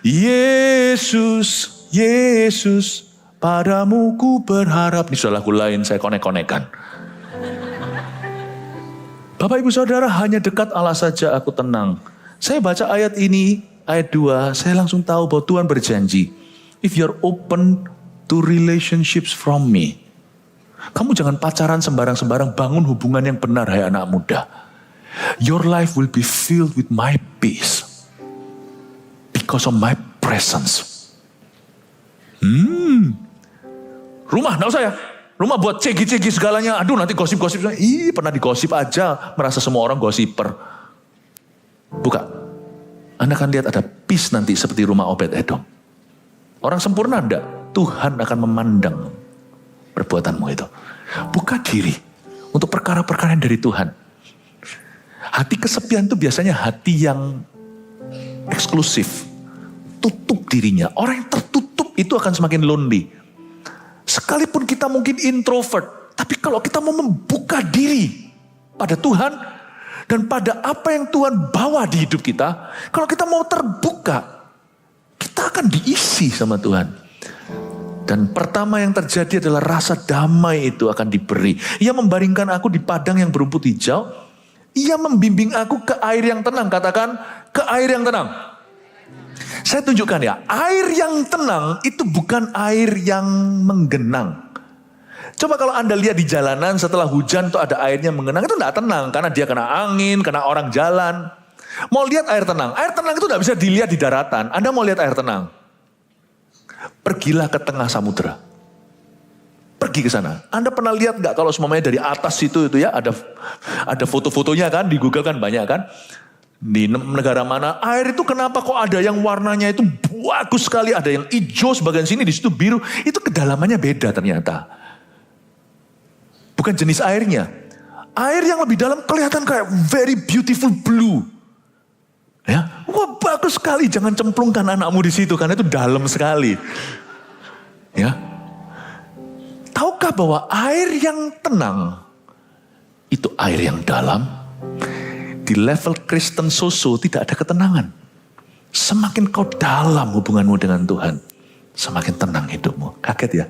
Yesus, Yesus, padamu ku berharap. Ini sudah lagu lain, saya konek-konekkan. Bapak ibu saudara, hanya dekat Allah saja aku tenang. Saya baca ayat ini, ayat 2, saya langsung tahu bahwa Tuhan berjanji. If you're open to relationships from me. Kamu jangan pacaran sembarang-sembarang, bangun hubungan yang benar, hai anak muda. Your life will be filled with my peace. Because of my presence. Rumah, enggak usah ya. Rumah buat cegi-cegi segalanya. Aduh nanti gosip-gosip. Pernah digosip aja. Merasa semua orang gosiper. Buka. Anda akan lihat ada peace nanti seperti rumah Obed-Edom. Orang sempurna enggak? Tuhan akan memandang perbuatanmu itu. Buka diri untuk perkara-perkara yang dari Tuhan. Hati kesepian itu biasanya hati yang eksklusif. Tutup dirinya. Orang yang tertutup itu akan semakin lonely. Sekalipun kita mungkin introvert, tapi kalau kita mau membuka diri pada Tuhan dan pada apa yang Tuhan bawa di hidup kita, kalau kita mau terbuka, kita akan diisi sama Tuhan. Dan pertama yang terjadi adalah rasa damai itu akan diberi. Ia membaringkan aku di padang yang berumput hijau. Ia membimbing aku ke air yang tenang. Katakan, ke air yang tenang. Saya tunjukkan ya, air yang tenang itu bukan air yang menggenang. Coba kalau Anda lihat di jalanan setelah hujan tuh ada airnya menggenang, itu tidak tenang. Karena dia kena angin, kena orang jalan. Mau lihat air tenang itu tidak bisa dilihat di daratan. Anda mau lihat air tenang, pergilah ke tengah samudera. Pergi ke sana. Anda pernah lihat nggak kalau semuanya dari atas itu ya ada foto-fotonya kan, di Google kan banyak kan. Di negara mana air itu kenapa kok ada yang warnanya itu bagus sekali, ada yang hijau sebagian sini, di situ biru. Itu kedalamannya beda ternyata. Bukan jenis airnya. Air yang lebih dalam kelihatan kayak very beautiful blue. Ya, wah bagus sekali. Jangan cemplungkan anakmu di situ karena itu dalam sekali. Ya. Tahukah bahwa air yang tenang itu air yang dalam? Di level Kristen so-so tidak ada ketenangan. Semakin kau dalam hubunganmu dengan Tuhan, semakin tenang hidupmu. Kaget ya?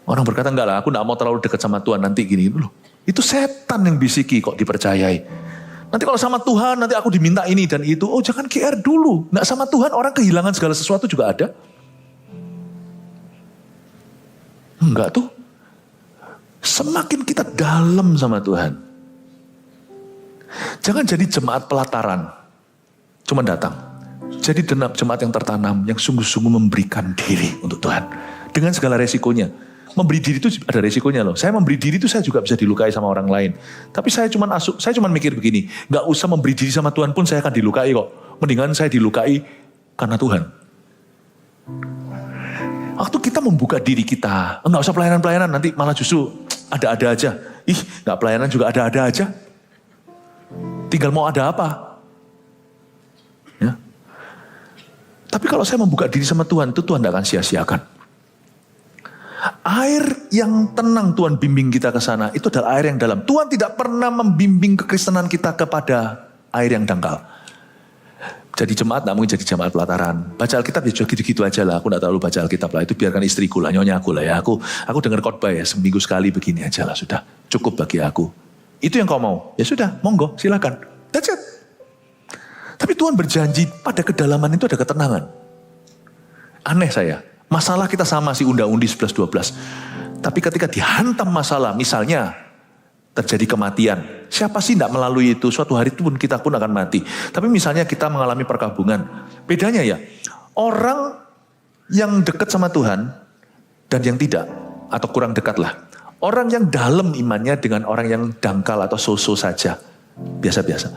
Orang berkata, enggak lah, aku enggak mau terlalu dekat sama Tuhan, nanti gini dulu. Itu setan yang bisiki kok dipercayai. Nanti kalau sama Tuhan, nanti aku diminta ini dan itu. Oh jangan GR dulu. Enggak sama Tuhan, orang kehilangan segala sesuatu juga ada. Enggak tuh. Semakin kita dalam sama Tuhan. Jangan jadi jemaat pelataran. Cuma datang. Jadi jemaat yang tertanam, yang sungguh-sungguh memberikan diri untuk Tuhan. Dengan segala resikonya. Memberi diri itu ada resikonya loh. Saya memberi diri itu saya juga bisa dilukai sama orang lain. Tapi saya cuma mikir begini. Gak usah memberi diri sama Tuhan pun saya akan dilukai kok. Mendingan saya dilukai karena Tuhan. Waktu kita membuka diri kita. Gak usah pelayanan-pelayanan. Nanti malah justru ada-ada aja. Gak pelayanan juga ada-ada aja. Tinggal mau ada apa. Ya. Tapi kalau saya membuka diri sama Tuhan, itu Tuhan tidak akan sia-siakan. Air yang tenang Tuhan bimbing kita ke sana, itu adalah air yang dalam. Tuhan tidak pernah membimbing kekristenan kita kepada air yang dangkal. Jadi jemaat tidak mungkin jadi jemaat pelataran. Baca Alkitab ya gitu-gitu aja lah. Aku tidak terlalu baca Alkitab lah. Itu biarkan istriku lah, nyonya aku lah ya. Aku dengar khotbah ya, seminggu sekali begini aja lah sudah. Cukup bagi aku. Itu yang kau mau. Ya sudah, monggo, silakan. That's it. Tapi Tuhan berjanji pada kedalaman itu ada ketenangan. Aneh saya. Masalah kita sama si Unda-Undi 11-12. Tapi ketika dihantam masalah, misalnya terjadi kematian. Siapa sih tidak melalui itu? Suatu hari itu kita pun akan mati. Tapi misalnya kita mengalami perkabungan. Bedanya ya, orang yang dekat sama Tuhan dan yang tidak, atau kurang dekat lah. Orang yang dalam imannya dengan orang yang dangkal atau so-so saja. Biasa-biasa.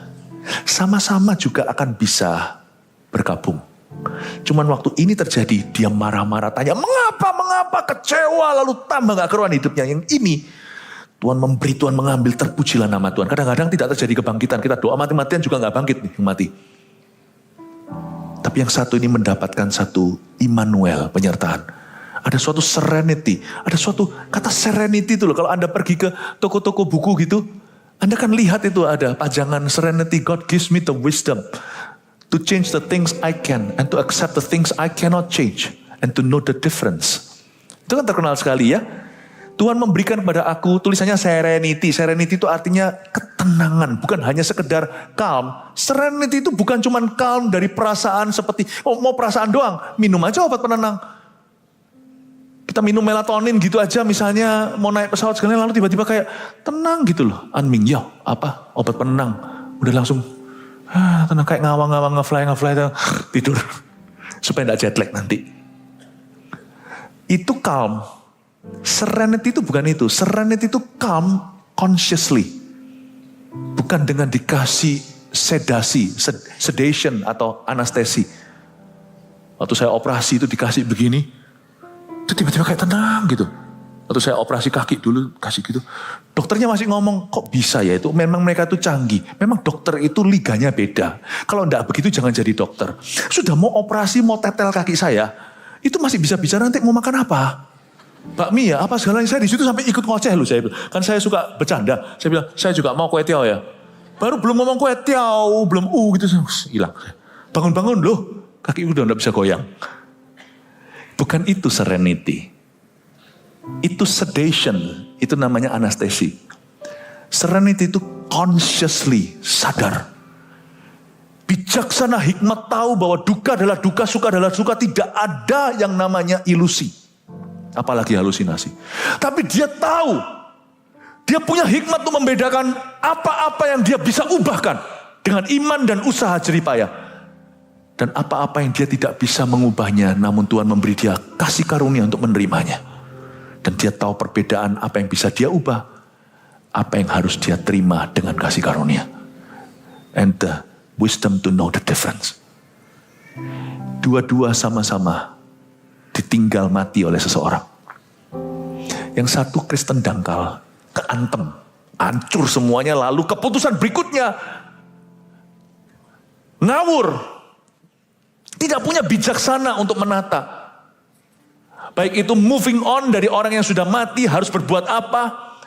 Sama-sama juga akan bisa bergabung. Cuman waktu ini terjadi, dia marah-marah tanya, mengapa, kecewa, lalu tambah gak keruan hidupnya. Yang ini, Tuhan memberi, Tuhan mengambil, terpujilah nama Tuhan. Kadang-kadang tidak terjadi kebangkitan. Kita doa mati-matian juga gak bangkit nih, yang mati. Tapi yang satu ini mendapatkan satu Immanuel, penyertaan. Ada suatu serenity. Ada suatu kata serenity itu loh. Kalau Anda pergi ke toko-toko buku gitu, Anda kan lihat itu ada pajangan serenity. God gives me the wisdom to change the things I can and to accept the things I cannot change and to know the difference. Itu kan terkenal sekali ya. Tuhan memberikan kepada aku, tulisannya serenity. Serenity itu artinya ketenangan, bukan hanya sekedar calm. Serenity itu bukan cuma calm dari perasaan seperti, mau perasaan doang, minum aja obat penenang. Kita minum melatonin gitu aja misalnya, mau naik pesawat sekalian lalu tiba-tiba kayak tenang gitu loh. Anming, ya apa, obat penenang. Udah langsung, tenang kayak ngawang-ngawang, ngefly, tidur. Supaya gak jet lag nanti. Itu calm. Serenity itu bukan itu. Serenity itu calm consciously. Bukan dengan dikasih sedasi, sedation atau anestesi. Waktu saya operasi itu dikasih begini, itu tiba-tiba kayak tenang gitu. Waktu saya operasi kaki dulu kasih gitu. Dokternya masih ngomong, kok bisa ya itu? Memang mereka itu canggih. Memang dokter itu liganya beda. Kalau enggak begitu jangan jadi dokter. Sudah mau operasi, mau tetel kaki saya, itu masih bisa bicara nanti mau makan apa? Bakmi ya, apa segalanya. Saya di situ sampai ikut ngoceh loh saya. Kan saya suka bercanda. Saya bilang, saya juga mau kue tiaw ya. Baru belum ngomong kue tiaw, belum gitu, hilang. Bangun-bangun loh, kaki udah gak bisa goyang. Bukan itu serenity. Itu sedation, itu namanya anestesi. Serenity itu consciously, sadar. Bijaksana, hikmat tahu bahwa duka adalah duka, suka adalah suka. Tidak ada yang namanya ilusi. Apalagi halusinasi. Tapi dia tahu. Dia punya hikmat untuk membedakan apa-apa yang dia bisa ubahkan. Dengan iman dan usaha jeripayah. Dan apa-apa yang dia tidak bisa mengubahnya. Namun Tuhan memberi dia kasih karunia untuk menerimanya. Dan dia tahu perbedaan apa yang bisa dia ubah. Apa yang harus dia terima dengan kasih karunia. And the wisdom to know the difference. Dua-dua sama-sama ditinggal mati oleh seseorang. Yang satu Kristen dangkal, keantem, hancur semuanya, lalu keputusan berikutnya ngawur, tidak punya bijaksana untuk menata. Baik itu moving on dari orang yang sudah mati, harus berbuat apa,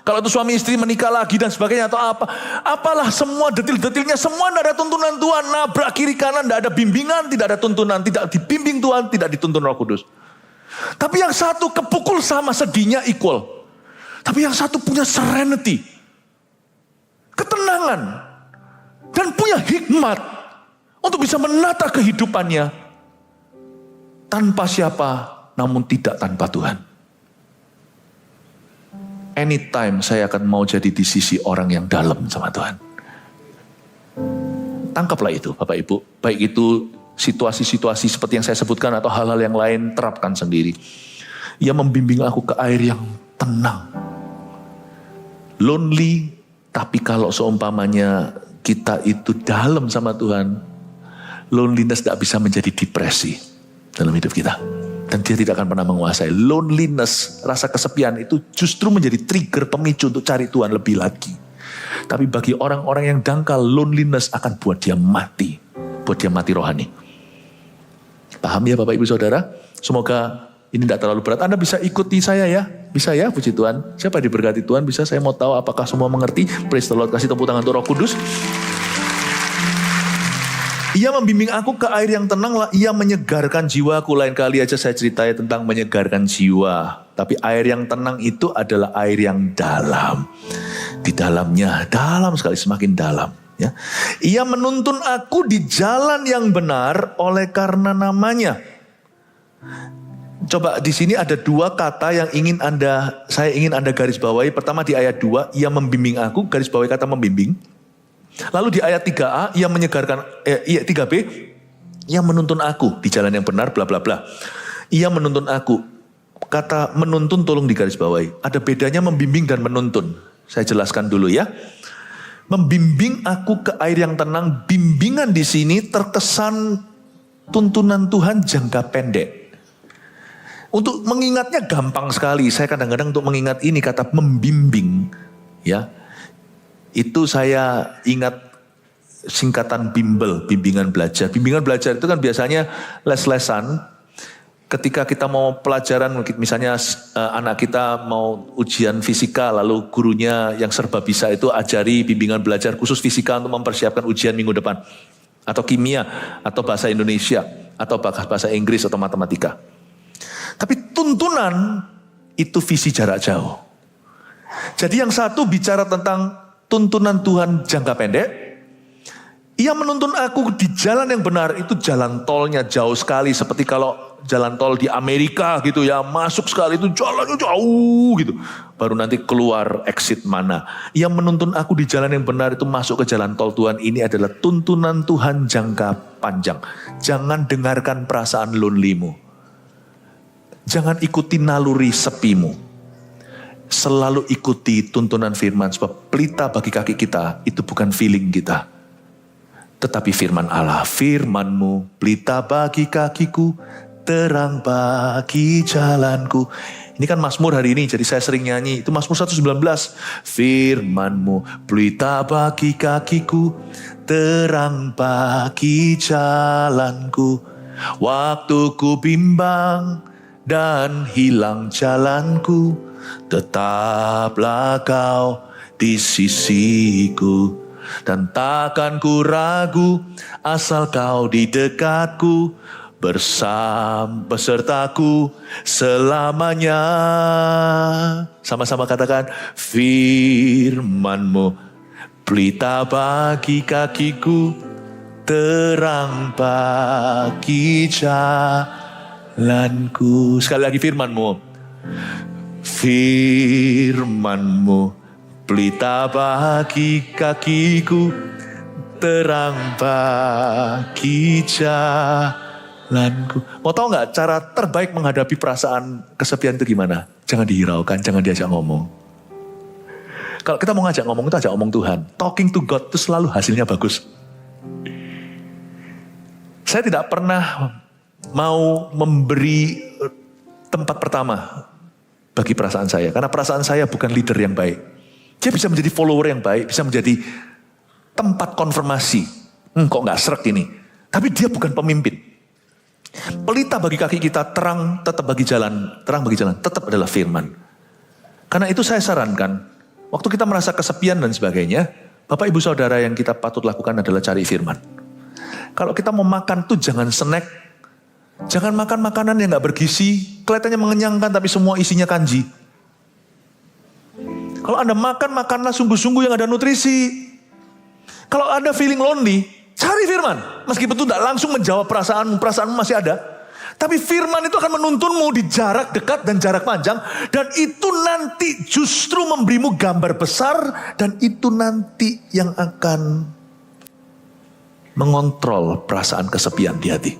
kalau itu suami istri menikah lagi dan sebagainya atau apa. Apalah semua detil-detilnya, semua tidak ada tuntunan Tuhan, nabrak kiri kanan, tidak ada bimbingan, tidak ada tuntunan, tidak dibimbing Tuhan, tidak dituntun Roh Kudus. Tapi yang satu kepukul sama sedihnya equal. Tapi yang satu punya serenity, ketenangan, dan punya hikmat untuk bisa menata kehidupannya tanpa siapa, namun tidak tanpa Tuhan. Anytime saya akan mau jadi di sisi orang yang dalam sama Tuhan. Tangkaplah itu Bapak Ibu, baik itu situasi-situasi seperti yang saya sebutkan atau hal-hal yang lain, terapkan sendiri. Ia membimbing aku ke air yang tenang. Lonely, tapi kalau seumpamanya kita itu dalam sama Tuhan, loneliness tidak bisa menjadi depresi dalam hidup kita. Dan dia tidak akan pernah menguasai. Loneliness, rasa kesepian itu justru menjadi trigger pemicu untuk cari Tuhan lebih lagi. Tapi bagi orang-orang yang dangkal, loneliness akan buat dia mati. Buat dia mati rohani. Paham ya Bapak Ibu Saudara? Semoga ini tidak terlalu berat. Anda bisa ikuti saya ya. Bisa ya, puji Tuhan. Siapa diberkati Tuhan? Bisa, saya mau tahu apakah semua mengerti. Praise the Lord, kasih tepuk tangan untuk Roh Kudus. Ia membimbing aku ke air yang tenang, ia menyegarkan jiwaku. Lain kali aja saya ceritain tentang menyegarkan jiwa. Tapi air yang tenang itu adalah air yang dalam. Di dalamnya, dalam sekali, semakin dalam. Ya. Ia menuntun aku di jalan yang benar oleh karena namanya. Coba di sini ada dua kata yang saya ingin Anda garis bawahi. Pertama di ayat 2, ia membimbing aku, garis bawahi kata membimbing. Lalu di ayat 3a, ia menyegarkan, 3b, ia menuntun aku di jalan yang benar, bla bla bla. Ia menuntun aku. Kata menuntun tolong digaris bawahi. Ada bedanya membimbing dan menuntun. Saya jelaskan dulu ya. Membimbing aku ke air yang tenang, bimbingan di sini terkesan tuntunan Tuhan jangka pendek. Untuk mengingatnya gampang sekali. Saya kadang-kadang untuk mengingat ini kata membimbing. Ya, itu saya ingat singkatan bimbel, bimbingan belajar. Bimbingan belajar itu kan biasanya les-lesan. Ketika kita mau pelajaran, misalnya anak kita mau ujian fisika, lalu gurunya yang serba bisa itu ajari bimbingan belajar khusus fisika untuk mempersiapkan ujian minggu depan. Atau kimia, atau bahasa Indonesia, atau bahasa Inggris, atau matematika. Tapi tuntunan itu visi jarak jauh. Jadi yang satu bicara tentang tuntunan Tuhan jangka pendek. Ia menuntun aku di jalan yang benar, itu jalan tolnya jauh sekali. Seperti kalau jalan tol di Amerika gitu ya, masuk sekali itu jalannya jauh gitu. Baru nanti keluar exit mana. Ia menuntun aku di jalan yang benar, itu masuk ke jalan tol Tuhan. Ini adalah tuntunan Tuhan jangka panjang. Jangan dengarkan perasaan lonelymu. Jangan ikuti naluri sepimu. Selalu ikuti tuntunan firman. Sebab pelita bagi kaki kita itu bukan feeling kita. Tetapi firman Allah, firman-Mu pelita bagi kakiku, terang bagi jalanku. Ini kan Mazmur hari ini, jadi saya sering nyanyi. Itu Mazmur 119. Firman-Mu pelita bagi kakiku, terang bagi jalanku. Waktu ku bimbang dan hilang jalanku, tetaplah Kau di sisiku. Dan takkan ku ragu asal Kau di dekatku, besertaku selamanya. Sama-sama katakan, firman-Mu pelita bagi kakiku, terang bagi jalanku. Sekali lagi firman-Mu. Firman-Mu pelita bagi kakiku, terang bagi jalanku. Mau tahu nggak cara terbaik menghadapi perasaan kesepian itu gimana? Jangan dihiraukan, jangan diajak ngomong. Kalau kita mau ngajak ngomong, itu ajak ngomong Tuhan. Talking to God itu selalu hasilnya bagus. Saya tidak pernah mau memberi tempat pertama bagi perasaan saya. Karena perasaan saya bukan leader yang baik. Dia bisa menjadi follower yang baik, bisa menjadi tempat konfirmasi. Kok gak srek ini? Tapi dia bukan pemimpin. Pelita bagi kaki kita, terang tetap bagi jalan, tetap adalah firman. Karena itu saya sarankan, waktu kita merasa kesepian dan sebagainya, Bapak Ibu Saudara yang kita patut lakukan adalah cari firman. Kalau kita mau makan tuh jangan snack, jangan makan makanan yang gak bergizi, kelihatannya mengenyangkan tapi semua isinya kanji. Kalau Anda makan, makanlah sungguh-sungguh yang ada nutrisi. Kalau Anda feeling lonely, cari firman. Meskipun itu tidak langsung menjawab perasaanmu masih ada. Tapi firman itu akan menuntunmu di jarak dekat dan jarak panjang. Dan itu nanti justru memberimu gambar besar. Dan itu nanti yang akan mengontrol perasaan kesepian di hati.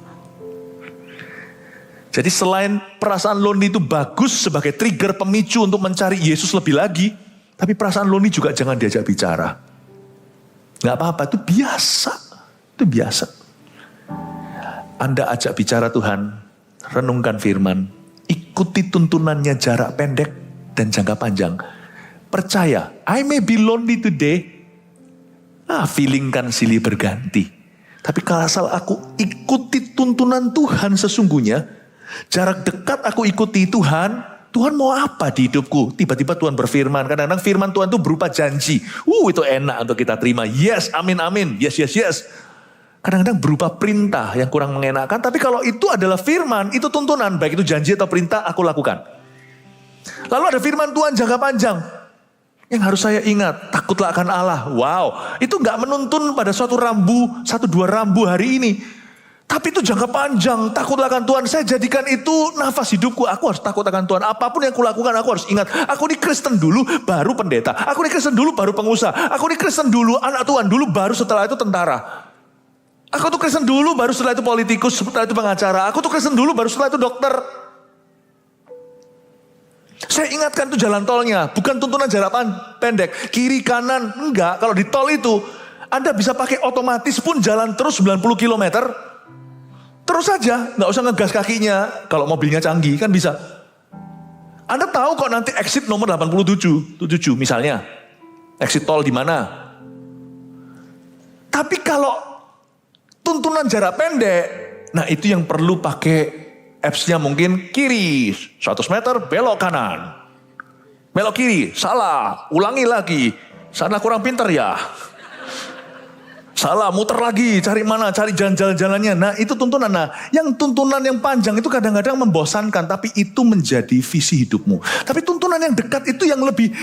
Jadi selain perasaan lonely itu bagus sebagai trigger pemicu untuk mencari Yesus lebih lagi. Tapi perasaan lonely juga jangan diajak bicara. Gak apa-apa, itu biasa. Itu biasa. Anda ajak bicara Tuhan, renungkan firman, ikuti tuntunannya jarak pendek dan jangka panjang. Percaya, I may be lonely today. Feeling kan silih berganti. Tapi kalau asal aku ikuti tuntunan Tuhan sesungguhnya, jarak dekat aku ikuti Tuhan, Tuhan mau apa di hidupku? Tiba-tiba Tuhan berfirman. Kadang-kadang firman Tuhan itu berupa janji. Itu enak untuk kita terima. Yes, amin, amin. Yes, yes, yes. Kadang-kadang berupa perintah yang kurang mengenakan. Tapi kalau itu adalah firman, itu tuntunan. Baik itu janji atau perintah, aku lakukan. Lalu ada firman Tuhan jangka panjang. Yang harus saya ingat, takutlah akan Allah. Wow, itu gak menuntun pada suatu rambu, 1-2 rambu hari ini. Tapi itu jangka panjang, takutlah akan Tuhan. Saya jadikan itu nafas hidupku. Aku harus takut akan Tuhan. Apapun yang kulakukan, aku harus ingat. Aku ini Kristen dulu, baru pendeta. Aku ini Kristen dulu, baru pengusaha. Aku ini Kristen dulu, anak Tuhan dulu, baru setelah itu tentara. Aku tuh Kristen dulu, baru setelah itu politikus, setelah itu pengacara. Aku tuh Kristen dulu, baru setelah itu dokter. Saya ingatkan itu jalan tolnya, bukan tuntunan jarak pendek. Kiri, kanan, enggak. Kalau di tol itu, Anda bisa pakai otomatis pun jalan terus 90 km. Terus saja, nggak usah ngegas kakinya. Kalau mobilnya canggih kan bisa. Anda tahu kok nanti exit nomor 87 misalnya. Exit tol di mana? Tapi kalau tuntunan jarak pendek, nah itu yang perlu pakai apps-nya mungkin kiri, 100 meter belok kanan. Belok kiri, salah, ulangi lagi. Sana kurang pintar ya. Salah, muter lagi, cari mana, cari jalan-jalannya. Nah itu tuntunan. Nah yang tuntunan yang panjang itu kadang-kadang membosankan, tapi itu menjadi visi hidupmu. Tapi tuntunan yang dekat itu yang lebih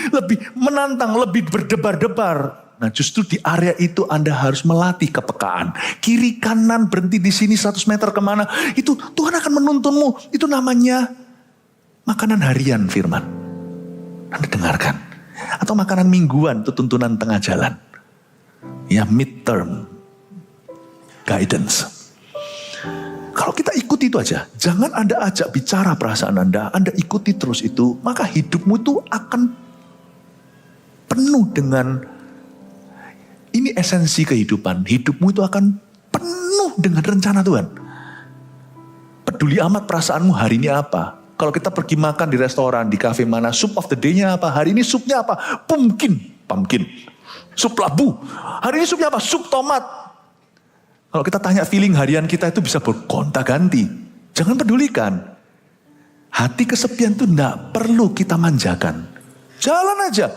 menantang, lebih berdebar-debar. Nah justru di area itu Anda harus melatih kepekaan. Kiri, kanan, berhenti di sini 100 meter kemana. Itu Tuhan akan menuntunmu. Itu namanya makanan harian firman. Anda dengarkan. Atau makanan mingguan, itu tuntunan tengah jalan. Ya midterm guidance. Kalau kita ikuti itu aja, jangan Anda ajak bicara perasaan Anda ikuti terus itu, maka hidupmu itu akan penuh dengan, ini esensi kehidupan, hidupmu itu akan penuh dengan rencana Tuhan. Peduli amat perasaanmu hari ini apa. Kalau kita pergi makan di restoran, di kafe mana, soup of the day-nya apa, hari ini supnya apa, pumpkin. Sup labu. Hari ini supnya apa? Sup tomat. Kalau kita tanya feeling harian kita itu bisa bergonta-ganti. Jangan pedulikan. Hati kesepian itu tidak perlu kita manjakan. Jalan aja.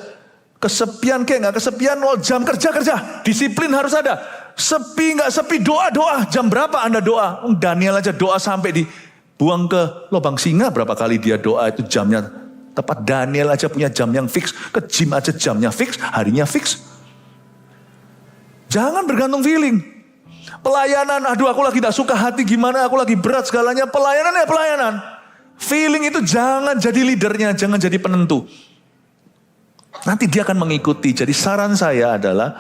Kesepian kayak gak kesepian, jam kerja. Disiplin harus ada. Sepi gak sepi, doa. Jam berapa Anda doa? Daniel aja doa sampai dibuang ke lubang singa. Berapa kali dia doa itu jamnya tepat. Daniel aja punya jam yang fix. Ke gym aja jamnya fix, harinya fix. Jangan bergantung feeling. Pelayanan, aduh aku lagi gak suka hati gimana, aku lagi berat segalanya. Pelayanan ya pelayanan. Feeling itu jangan jadi leadernya, jangan jadi penentu. Nanti dia akan mengikuti. Jadi saran saya adalah,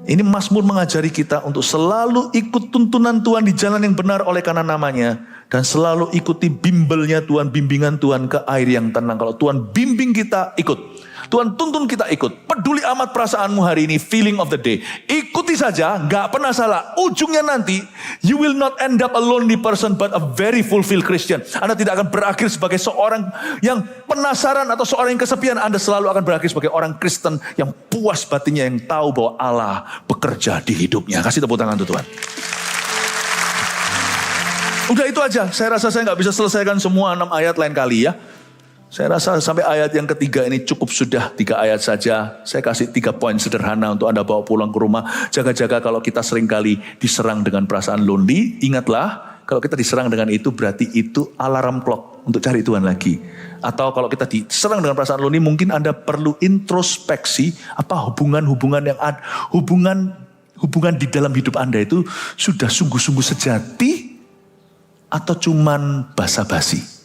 ini Mazmur mengajari kita untuk selalu ikut tuntunan Tuhan di jalan yang benar oleh karena namanya. Dan selalu ikuti bimbelnya Tuhan, bimbingan Tuhan ke air yang tenang. Kalau Tuhan bimbing kita, ikut. Tuhan tuntun kita ikut. Peduli amat perasaanmu hari ini, feeling of the day. Ikuti saja, gak pernah salah. Ujungnya nanti, you will not end up a lonely person, but a very fulfilled Christian. Anda tidak akan berakhir sebagai seorang yang penasaran atau seorang yang kesepian. Anda selalu akan berakhir sebagai orang Kristen yang puas batinnya, yang tahu bahwa Allah bekerja di hidupnya. Kasih tepuk tangan untuk Tuhan. Udah itu aja, saya rasa saya gak bisa selesaikan semua 6 ayat lain kali ya. Saya rasa sampai ayat yang ketiga ini cukup sudah 3 ayat saja. Saya kasih 3 poin sederhana untuk Anda bawa pulang ke rumah. Jaga-jaga kalau kita seringkali diserang dengan perasaan lonely. Ingatlah, kalau kita diserang dengan itu berarti itu alarm clock untuk cari Tuhan lagi. Atau kalau kita diserang dengan perasaan lonely, mungkin Anda perlu introspeksi apa hubungan-hubungan yang ada. Hubungan di dalam hidup Anda itu sudah sungguh-sungguh sejati atau cuman basa-basi.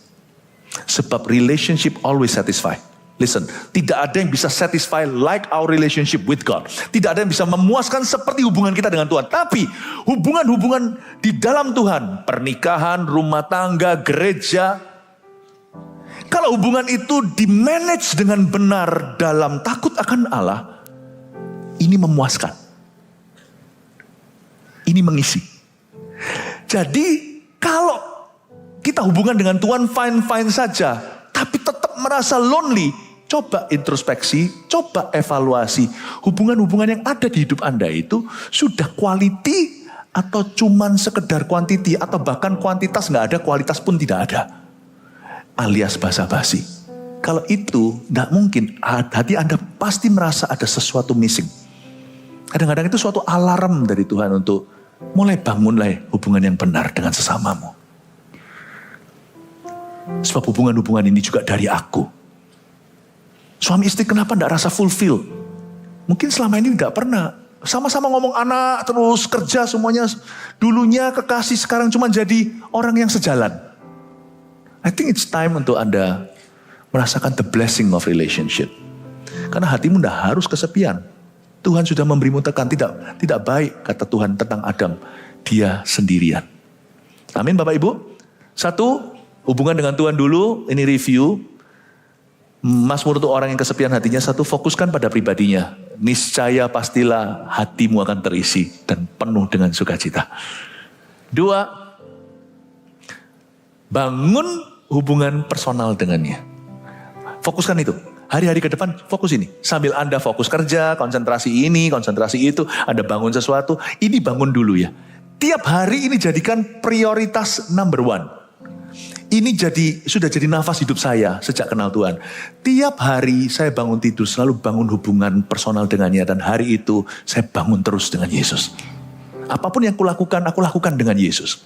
Sebab relationship always satisfy. Listen, tidak ada yang bisa satisfy like our relationship with God. Tidak ada yang bisa memuaskan seperti hubungan kita dengan Tuhan. Tapi hubungan-hubungan di dalam Tuhan, pernikahan, rumah tangga, gereja, kalau hubungan itu di-manage dengan benar dalam takut akan Allah, ini memuaskan. Ini mengisi. Jadi kalau kita hubungan dengan Tuhan fine-fine saja, tapi tetap merasa lonely. Coba introspeksi, coba evaluasi. Hubungan-hubungan yang ada di hidup Anda itu sudah quality atau cuman sekedar quantity, atau bahkan kuantitas nggak ada, kualitas pun tidak ada. Alias basa-basi. Kalau itu tidak mungkin, hati Anda pasti merasa ada sesuatu missing. Kadang-kadang itu suatu alarm dari Tuhan untuk mulai bangunlah hubungan yang benar dengan sesamamu. Sebab hubungan-hubungan ini juga dari aku. Suami istri kenapa tidak rasa fulfill? Mungkin selama ini tidak pernah. Sama-sama ngomong anak, terus kerja semuanya. Dulunya kekasih, sekarang cuma jadi orang yang sejalan. I think it's time untuk Anda merasakan the blessing of relationship. Karena hatimu tidak harus kesepian. Tuhan sudah memberimu tekan. Tidak baik kata Tuhan tentang Adam. Dia sendirian. Amin Bapak Ibu. 1, hubungan dengan Tuhan dulu, ini review. Mazmur untuk orang yang kesepian hatinya. 1, fokuskan pada pribadinya. Niscaya pastilah hatimu akan terisi dan penuh dengan sukacita. 2, bangun hubungan personal dengannya. Fokuskan itu. hari-hari ke depan fokus ini. Sambil Anda fokus kerja, konsentrasi ini, konsentrasi itu, Anda bangun sesuatu, ini bangun dulu ya. Tiap hari ini jadikan prioritas number one. Ini sudah jadi nafas hidup saya sejak kenal Tuhan. Tiap hari saya bangun tidur selalu bangun hubungan personal dengannya. Dan hari itu saya bangun terus dengan Yesus. Apapun yang aku lakukan dengan Yesus.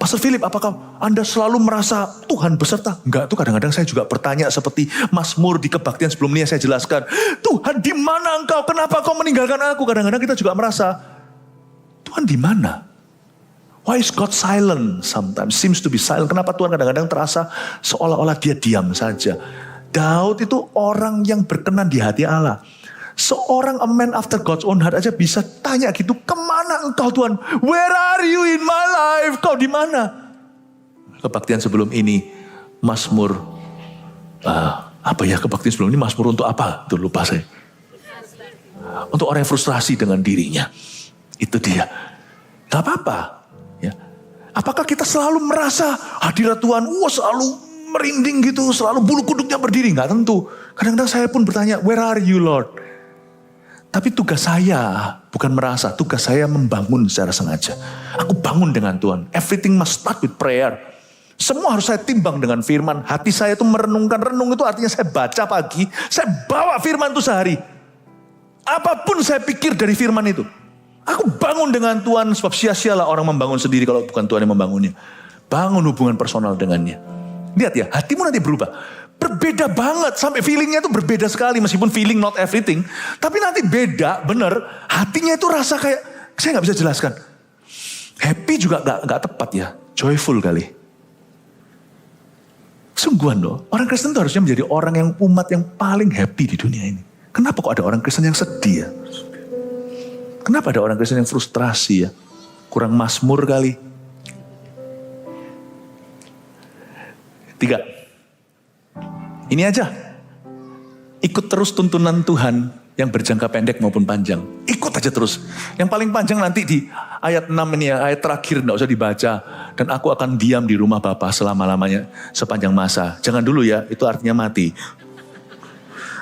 Pastor Philip, apakah Anda selalu merasa Tuhan beserta? Enggak, tuh kadang-kadang saya juga bertanya seperti Mazmur di kebaktian sebelumnya saya jelaskan. Tuhan di mana Engkau? Kenapa Kau meninggalkan aku? Kadang-kadang kita juga merasa, Tuhan di mana? Why is God silent sometimes? Seems to be silent. Kenapa Tuhan kadang-kadang terasa seolah-olah dia diam saja? Daud itu orang yang berkenan di hati Allah. Seorang a man after God's own heart aja bisa tanya gitu, kemana engkau Tuhan? Where are you in my life? Kau di mana? Kebaktian sebelum ini, Mazmur, kebaktian sebelum ini Mazmur untuk apa? Tuh lupa saya. Untuk orang yang frustrasi dengan dirinya. Itu dia. Gak apa-apa. Ya. Apakah kita selalu merasa hadirat Tuhan, selalu merinding gitu, selalu bulu kuduknya berdiri? Gak tentu. Kadang-kadang saya pun bertanya, where are you Lord? Tapi tugas saya bukan merasa, tugas saya membangun secara sengaja. Aku bangun dengan Tuhan. Everything must start with prayer. Semua harus saya timbang dengan firman. Hati saya itu merenungkan. Renung itu artinya saya baca pagi, saya bawa firman itu sehari. Apapun saya pikir dari firman itu. Aku bangun dengan Tuhan, sebab sia-sialah orang membangun sendiri kalau bukan Tuhan yang membangunnya. Bangun hubungan personal dengannya. Lihat ya, hatimu nanti berubah. Berbeda banget, sampai feelingnya itu berbeda sekali. Meskipun feeling not everything. Tapi nanti beda, bener. Hatinya itu rasa kayak, saya gak bisa jelaskan. Happy juga gak tepat ya. Joyful kali. Sungguhan loh, orang Kristen itu harusnya menjadi orang yang umat yang paling happy di dunia ini. Kenapa kok ada orang Kristen yang sedih ya? Kenapa ada orang Kristen yang frustrasi ya? Kurang mazmur kali. 3. Ini aja. Ikut terus tuntunan Tuhan yang berjangka pendek maupun panjang. Ikut aja terus. Yang paling panjang nanti di ayat 6 ini ya, ayat terakhir enggak usah dibaca. Dan aku akan diam di rumah Bapa selama-lamanya sepanjang masa. Jangan dulu ya, itu artinya mati.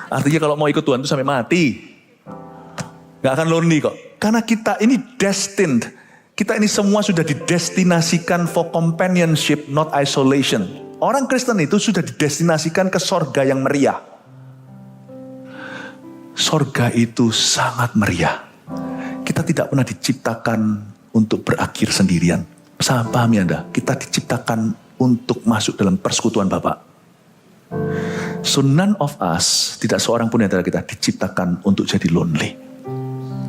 Artinya kalau mau ikut Tuhan itu sampai mati. Gak akan lonely kok. Karena kita ini destined. Kita ini semua sudah didestinasikan for companionship, not isolation. Orang Kristen itu sudah didestinasikan ke sorga yang meriah. Sorga itu sangat meriah. Kita tidak pernah diciptakan untuk berakhir sendirian. Pahami Anda? Kita diciptakan untuk masuk dalam persekutuan Bapa. So none of us, tidak seorang pun antara kita diciptakan untuk jadi lonely.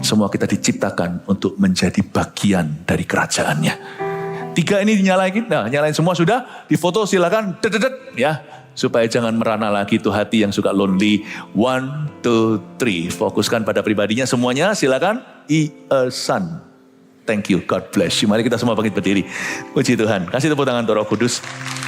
Semua kita diciptakan untuk menjadi bagian dari kerajaannya. 3 ini dinyalain, nyalain semua sudah, difoto silakan, ya, supaya jangan merana lagi itu hati yang suka lonely. 1, 2, 3, fokuskan pada pribadinya semuanya, silakan. A son. Thank you, God bless you. Mari kita semua bangkit berdiri. Puji Tuhan, kasih tepuk tangan untuk Roh Kudus.